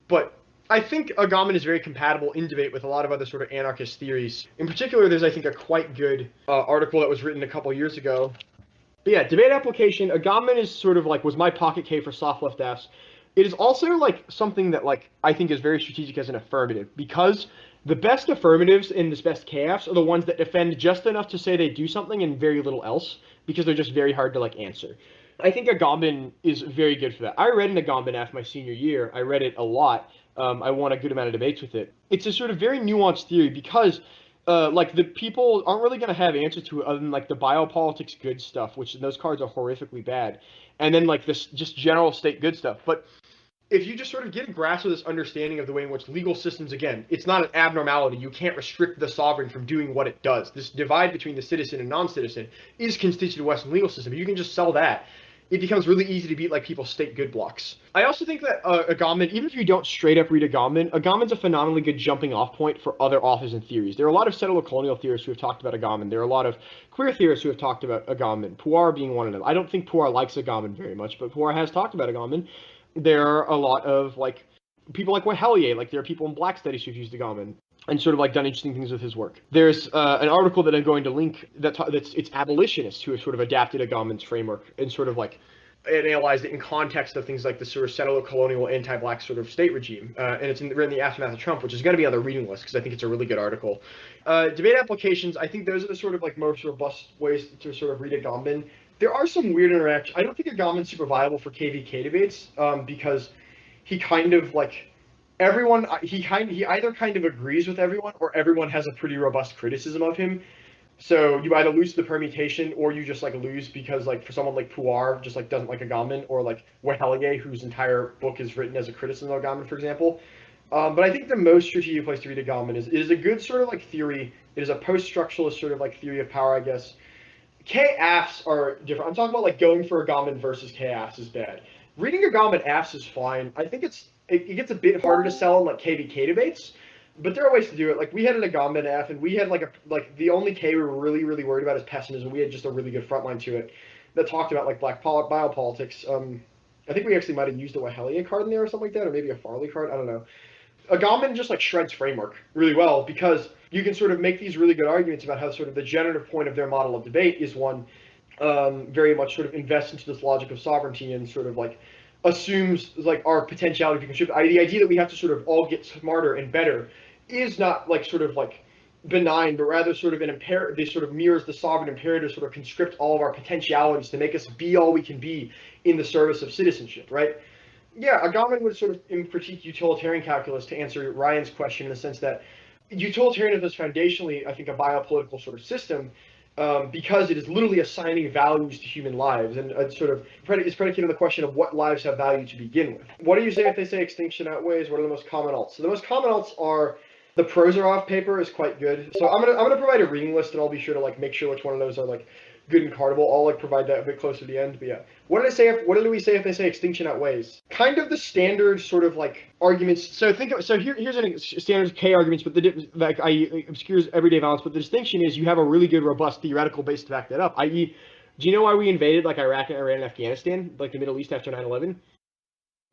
But I think Agamben is very compatible in debate with a lot of other sort of anarchist theories. In particular, there's, I think, a quite good article that was written a couple years ago. But yeah, debate application, Agamben is sort of like, was my pocket K for soft left Fs. It is also like something that like I think is very strategic as an affirmative, because the best affirmatives and the best KFs are the ones that defend just enough to say they do something and very little else, because they're just very hard to like answer. I think Agamben is very good for that. I read an Agamben after my senior year. I read it a lot. I won a good amount of debates with it. It's a sort of very nuanced theory, because like the people aren't really going to have answers to it other than like the biopolitics good stuff, which those cards are horrifically bad, and then like this just general state good stuff. But if you just sort of get a grasp of this understanding of the way in which legal systems, again, it's not an abnormality. You can't restrict the sovereign from doing what it does. This divide between the citizen and non-citizen is constituted Western legal system. You can just sell that. It becomes really easy to beat like people's state good blocks. I also think that Agamben, even if you don't straight up read Agamben's a phenomenally good jumping off point for other authors and theories. There are a lot of settler colonial theorists who have talked about Agamben. There are a lot of queer theorists who have talked about Agamben, Puar being one of them. I don't think Puar likes Agamben very much, but Puar has talked about Agamben. There are a lot of like people like Wehelier, like there are people in Black studies who've used Agamben and sort of like done interesting things with his work. There's an article that I'm going to link that's it's abolitionists who have sort of adapted Agamben's framework and sort of like analyzed it in context of things like the sort of settler colonial anti-black sort of state regime. And it's written in the aftermath of Trump, which is going to be on the reading list because I think it's a really good article. Debate applications, I think those are the sort of like most robust ways to sort of read Agamben. There are some weird interactions. I don't think Agamben's super viable for KVK debates because he kind of like everyone, he either kind of agrees with everyone or everyone has a pretty robust criticism of him. So you either lose the permutation or you just like lose because like for someone like Puar just like doesn't like Agamben, or like Wehelier, whose entire book is written as a criticism of Agamben, for example. But I think the most strategic place to read Agamben is a good sort of like theory. It is a post-structuralist sort of like theory of power, I guess. K-AFs are different. I'm talking about like going for Agamben versus K-AFs is bad. Reading Agamben asks is fine. I think it gets a bit harder to sell in like KVK debates, but there are ways to do it. Like we had an Agamben F, and we had like the only K we were really worried about is pessimism. We had just a really good frontline to it that talked about like black biopolitics. I think we actually might have used a Wahelia card in there or something like that, or maybe a Farley card. I don't know. Agamben just like shreds framework really well because you can sort of make these really good arguments about how sort of the generative point of their model of debate is one very much sort of invests into this logic of sovereignty and sort of like assumes like our potentiality to contribute. The idea that we have to sort of all get smarter and better is not like sort of like benign, but rather sort of an imperative. This sort of mirrors the sovereign imperative, sort of conscript all of our potentialities to make us be all we can be in the service of citizenship, right? Yeah, Agamben would sort of critique utilitarian calculus to answer Ryan's question in the sense that utilitarianism is foundationally, I think, a biopolitical sort of system because it is literally assigning values to human lives and sort of is predicated on the question of what lives have value to begin with. What do you say if they say extinction outweighs? What are the most common alts? So the most common alts are the Prozorov paper is quite good. So I'm gonna provide a reading list and I'll be sure to like make sure which one of those are like good and cardable. I'll like provide that a bit closer to the end. But yeah, what did we say if they say extinction outweighs? Kind of the standard sort of like arguments. So here's an standard K arguments, but like I obscures everyday violence. But the distinction is you have a really good robust theoretical base to back that up. I.e., do you know why we invaded like Iraq and Iran and Afghanistan, like the Middle East after 9/11?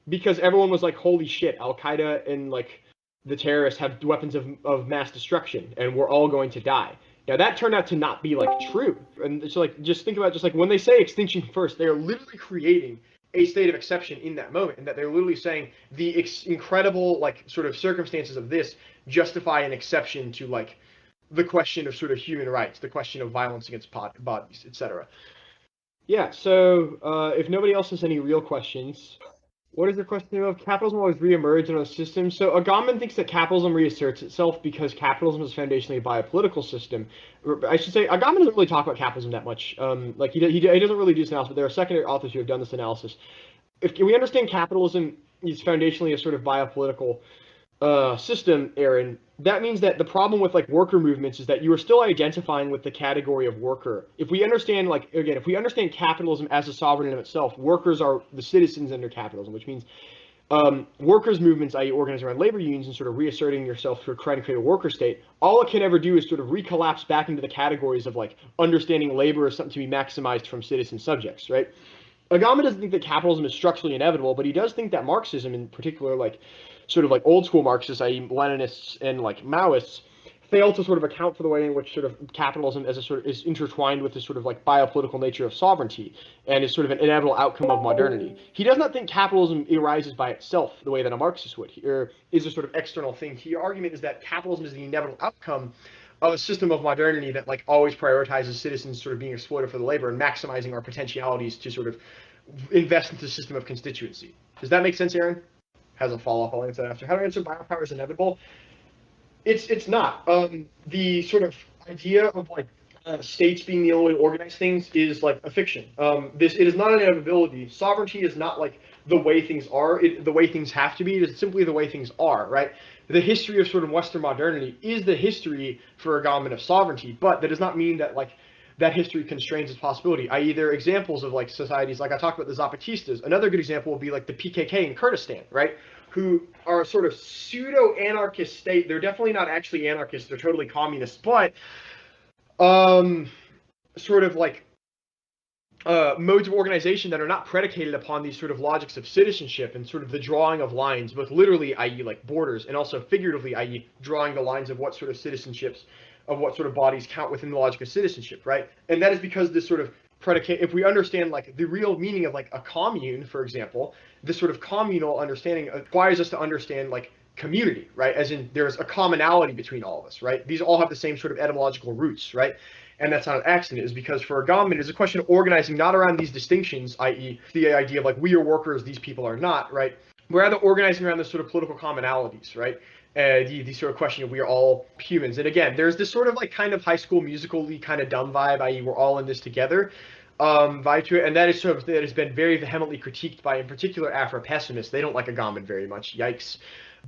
Because everyone was like, holy shit, Al Qaeda and like the terrorists have weapons of mass destruction, and we're all going to die. Now that turned out to not be like true, and it's like just think about just like when they say extinction first, they are literally creating a state of exception in that moment, and that they're literally saying the incredible like sort of circumstances of this justify an exception to like the question of sort of human rights, the question of violence against bodies, etc. Yeah. So if nobody else has any real questions. What is the question of capitalism always reemerge in a system? So Agamben thinks that capitalism reasserts itself because capitalism is foundationally a biopolitical system. I should say Agamben doesn't really talk about capitalism that much. Like he doesn't really do this analysis, but there are secondary authors who have done this analysis. If we understand capitalism is foundationally a sort of biopolitical system, Aaron, that means that the problem with like worker movements is that you are still identifying with the category of worker. If we understand if we understand capitalism as a sovereign in itself, workers are the citizens under capitalism, which means workers movements, i.e. organizing around labor unions and sort of reasserting yourself to try to create a worker state, all it can ever do is sort of recollapse back into the categories of like understanding labor as something to be maximized from citizen subjects, right? Agamben doesn't think that capitalism is structurally inevitable, but he does think that Marxism, in particular, like sort of like old school Marxists, i.e. Leninists and like Maoists, fail to sort of account for the way in which sort of capitalism as a sort of is intertwined with this sort of like biopolitical nature of sovereignty and is sort of an inevitable outcome of modernity. He does not think capitalism arises by itself the way that a Marxist would, or is a sort of external thing. His argument is that capitalism is the inevitable outcome of a system of modernity that like always prioritizes citizens sort of being exploited for the labor and maximizing our potentialities to sort of invest into the system of constituency. Does that make sense, Aaron? Has a follow-up I'll answer after. How to answer biopower is inevitable? It's not. The sort of idea of like states being the only way to organize things is like a fiction. It is not an inevitability. Sovereignty is not like the way things are, the way things have to be. It is simply the way things are, right? The history of sort of Western modernity is the history for Agamben of sovereignty, but that does not mean that like that history constrains its possibility. I.e., there are examples of like societies, like I talked about the Zapatistas. Another good example would be like the PKK in Kurdistan, right? Who are a sort of pseudo-anarchist state. They're definitely not actually anarchists. They're totally communist, but sort of like modes of organization that are not predicated upon these sort of logics of citizenship and sort of the drawing of lines, both literally, i.e. like borders, and also figuratively, i.e. drawing the lines of what sort of citizenships, of what sort of bodies count within the logic of citizenship, right? And that is because this sort of predicate, if we understand like the real meaning of like a commune, for example, this sort of communal understanding requires us to understand like community, right? As in there's a commonality between all of us, right? These all have the same sort of etymological roots, right? And that's not an accident, is because for Agamben, it's a question of organizing not around these distinctions, i.e. the idea of like we are workers, these people are not, right? But rather organizing around this sort of political commonalities, right? The sort of question of we are all humans. And again, there's this sort of like kind of high school musical-y kind of dumb vibe, i.e. we're all in this together vibe to it. And that is sort of, that has been very vehemently critiqued by, in particular, Afro-pessimists. They don't like Agamben very much, yikes.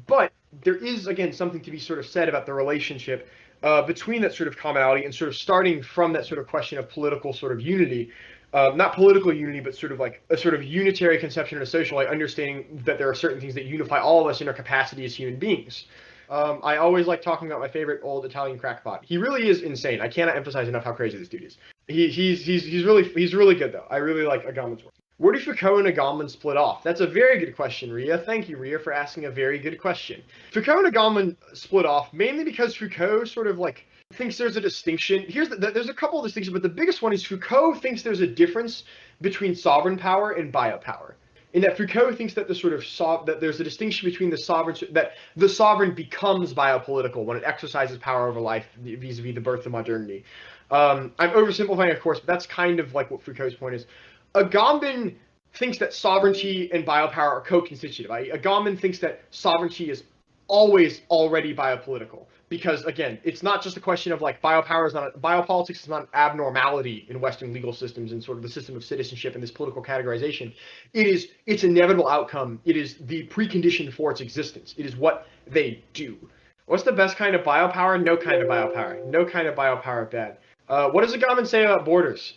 But there is, again, something to be sort of said about the relationship between that sort of commonality and sort of starting from that sort of question of political sort of unity. Not political unity, but sort of like a sort of unitary conception in a social, like understanding that there are certain things that unify all of us in our capacity as human beings. I always like talking about my favorite old Italian crackpot. He really is insane. I cannot emphasize enough how crazy this dude is. He's really good though. I really like Agamben's work. Where do Foucault and Agamben split off? That's a very good question, Ria. Thank you, Ria, for asking a very good question. Foucault and Agamben split off mainly because Foucault sort of like thinks there's a distinction. There's a couple of distinctions, but the biggest one is Foucault thinks there's a difference between sovereign power and biopower. In that Foucault thinks that that there's a distinction between that the sovereign becomes biopolitical when it exercises power over life vis-a-vis the birth of modernity. I'm oversimplifying, of course, but that's kind of like what Foucault's point is. Agamben thinks that sovereignty and biopower are co-constitutive. Agamben thinks that sovereignty is always already biopolitical because, again, it's not just a question of like biopolitics is not an abnormality in Western legal systems and sort of the system of citizenship and this political categorization. It's inevitable outcome. It is the precondition for its existence. It is what they do. What's the best kind of biopower? No kind of biopower. No kind of biopower bad. What does Agamben say about borders?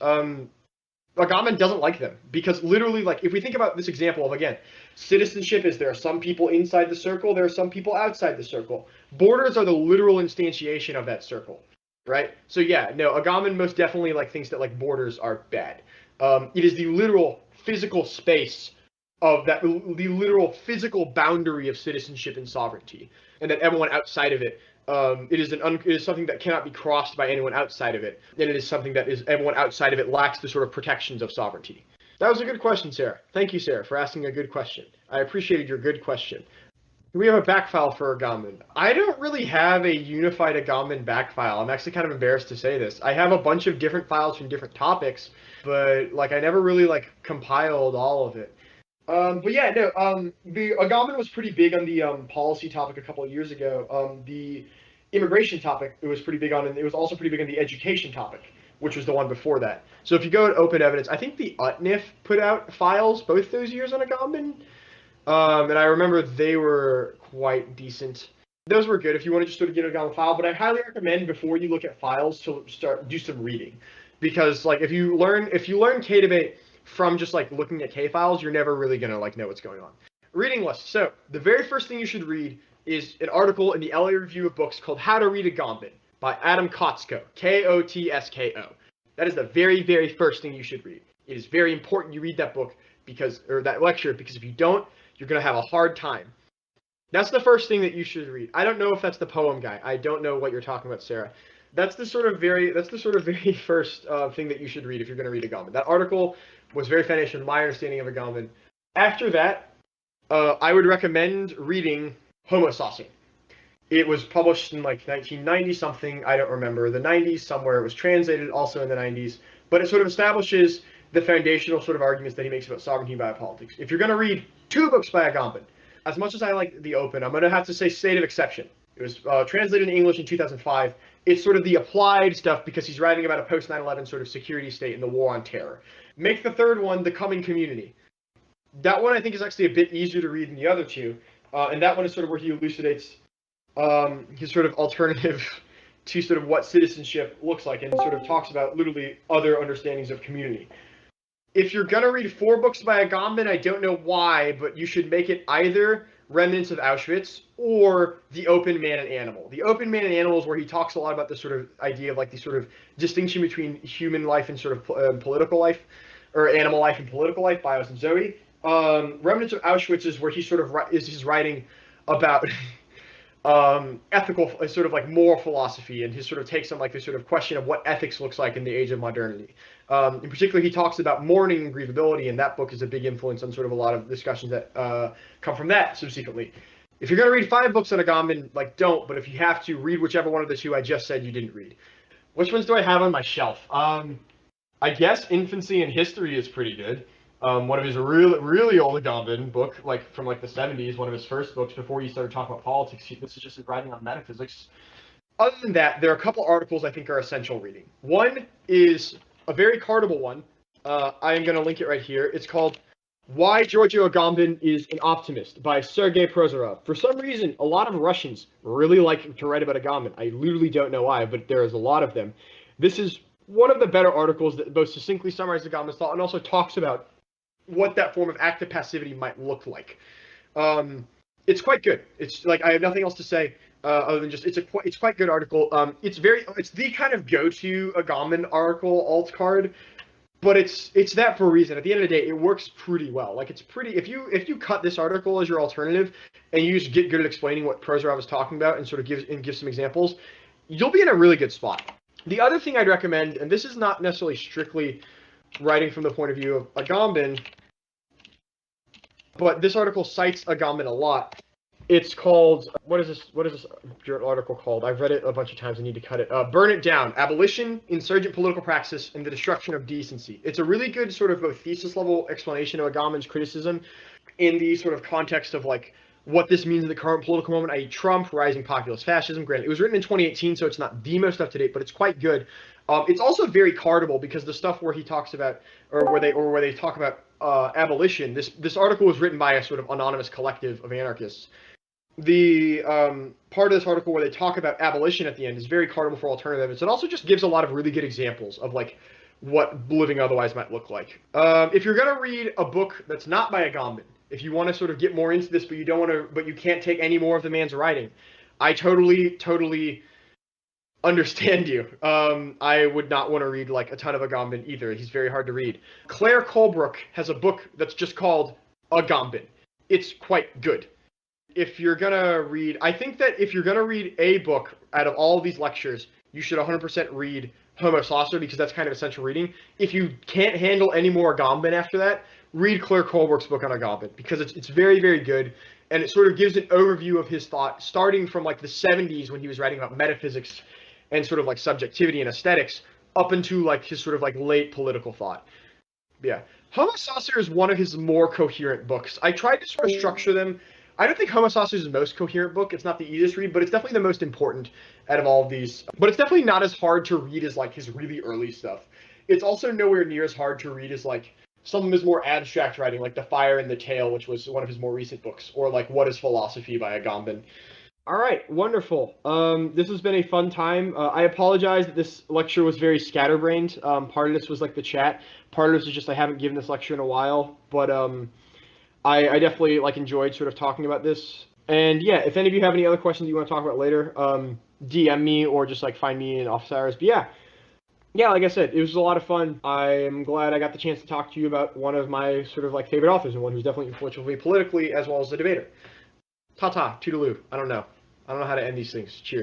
Agamben doesn't like them because literally, like, if we think about this example of, again, citizenship is there are some people inside the circle, there are some people outside the circle. Borders are the literal instantiation of that circle, right? So yeah, no, Agamben most definitely like thinks that like borders are bad. It is the literal physical space of that, the literal physical boundary of citizenship and sovereignty, and that everyone outside of it. It is something that cannot be crossed by anyone outside of it, and it is something that is everyone outside of it lacks the sort of protections of sovereignty. That was a good question, Sarah. Thank you, Sarah, for asking a good question. I appreciated your good question. We have a back file for Agamben. I don't really have a unified Agamben back file. I'm actually kind of embarrassed to say this. I have a bunch of different files from different topics, but like I never really like compiled all of it. But yeah, no, the Agamben was pretty big on the policy topic a couple of years ago. The immigration topic it was pretty big on, and it was also pretty big on the education topic, which was the one before that. So if you go to Open Evidence, I think the UTNIF put out files both those years on Agamben, and I remember they were quite decent. Those were good if you want to just sort of get an Agamben file, but I highly recommend before you look at files to do some reading, because like if you learn K-debate from just like looking at K files, you're never really gonna like know what's going on. Reading list. So the very first thing you should read is an article in the LA Review of Books called How to Read Agamben by Adam Kotsko, Kotsko. That is the very, very first thing you should read. It is very important you read that book or that lecture, because if you don't, you're gonna have a hard time. That's the first thing that you should read. I don't know if that's the poem guy. I don't know what you're talking about, Sarah. That's the sort of very first thing that you should read if you're going to read Agamben. That article was very foundational in my understanding of Agamben. After that, I would recommend reading Homo Saucing. It was published in like 1990 something. I don't remember. The 90s somewhere. It was translated also in the 90s. But it sort of establishes the foundational sort of arguments that he makes about sovereignty and biopolitics. If you're going to read 2 books by Agamben, as much as I like the Open, I'm going to have to say State of Exception. It was translated in English in 2005. It's sort of the applied stuff because he's writing about a post 9/11 sort of security state and the war on terror. Make the third one The Coming Community. That one I think is actually a bit easier to read than the other 2, and that one is sort of where he elucidates his sort of alternative to sort of what citizenship looks like, and sort of talks about literally other understandings of community. If you're gonna read 4 books by Agamben, I don't know why, but you should make it either Remnants of Auschwitz or The Open Man and Animal. The Open Man and Animal is where he talks a lot about the sort of idea of like the sort of distinction between human life and sort of political life, or animal life and political life, Bios and Zoe. Remnants of Auschwitz is where he sort of is writing about ethical, sort of like moral philosophy, and his sort of takes on like this sort of question of what ethics looks like in the age of modernity. In particular, he talks about mourning and grievability, and that book is a big influence on sort of a lot of discussions that come from that subsequently. If you're going to read 5 books on Agamben, like, don't, but if you have to, read whichever one of the 2 I just said you didn't read. Which ones do I have on my shelf? I guess Infancy and History is pretty good. One of his really old Agamben book, like from like the 70s, one of his first books before he started talking about politics. This is just his writing on metaphysics. Other than that, there are a couple articles I think are essential reading. One is a very cardable one. I am going to link it right here. It's called Why Giorgio Agamben is an Optimist by Sergei Prozorov. For some reason, a lot of Russians really like to write about Agamben. I literally don't know why, but there is a lot of them. This is one of the better articles that both succinctly summarizes Agamben's thought and also talks about what that form of active passivity might look like. It's quite good. It's like I have nothing else to say other than just it's quite good article. It's the kind of go-to Agamben article alt card. But it's that for a reason. At the end of the day, it works pretty well. Like it's pretty. If you cut this article as your alternative, and you just get good at explaining what Prozorov is talking about, and sort of give some examples, you'll be in a really good spot. The other thing I'd recommend, and this is not necessarily strictly writing from the point of view of Agamben, but this article cites Agamben a lot. It's called, what is this article called? I've read it a bunch of times. I need to cut it. Burn It Down, Abolition, Insurgent Political Praxis, and the Destruction of Decency. It's a really good sort of both thesis level explanation of Agamben's criticism in the sort of context of like what this means in the current political moment, i.e. Trump, rising populist fascism. Granted, it was written in 2018, so it's not the most up to date, but it's quite good. It's also very cardable because the stuff where he talks about, or where they talk about abolition, this article was written by a sort of anonymous collective of anarchists. The part of this article where they talk about abolition at the end is very cardinal for alternatives. It also just gives a lot of really good examples of like what living otherwise might look like. If you're gonna read a book that's not by Agamben, if you want to sort of get more into this, but you can't take any more of the man's writing, I totally understand you. I would not want to read like a ton of Agamben either. He's very hard to read. Claire Colebrook has a book that's just called Agamben. It's quite good. If you're gonna read, I think that if you're gonna read a book out of all of these lectures, you should 100% read Homo Saucer because that's kind of essential reading. If you can't handle any more Agamben after that, read Claire Colebrook's book on Agamben because it's very, very good, and it sort of gives an overview of his thought starting from like the 70s when he was writing about metaphysics and sort of like subjectivity and aesthetics up into like his sort of like late political thought. Yeah. Homo Saucer is one of his more coherent books. I tried to sort of structure them. I don't think Homo Saucer is the most coherent book. It's not the easiest read, but it's definitely the most important out of all of these. But it's definitely not as hard to read as like his really early stuff. It's also nowhere near as hard to read as like some of his more abstract writing, like The Fire and the Tail, which was one of his more recent books, or like What is Philosophy by Agamben. All right, wonderful. This has been a fun time. I apologize that this lecture was very scatterbrained. Part of this was like the chat. Part of this is just I haven't given this lecture in a while, but I definitely like enjoyed sort of talking about this. And yeah, if any of you have any other questions you want to talk about later, DM me or just like find me in office hours. But yeah, like I said, it was a lot of fun. I'm glad I got the chance to talk to you about one of my sort of like favorite authors and one who's definitely influential for me politically as well as a debater. Ta-ta, toodaloo. I don't know how to end these things. Cheers.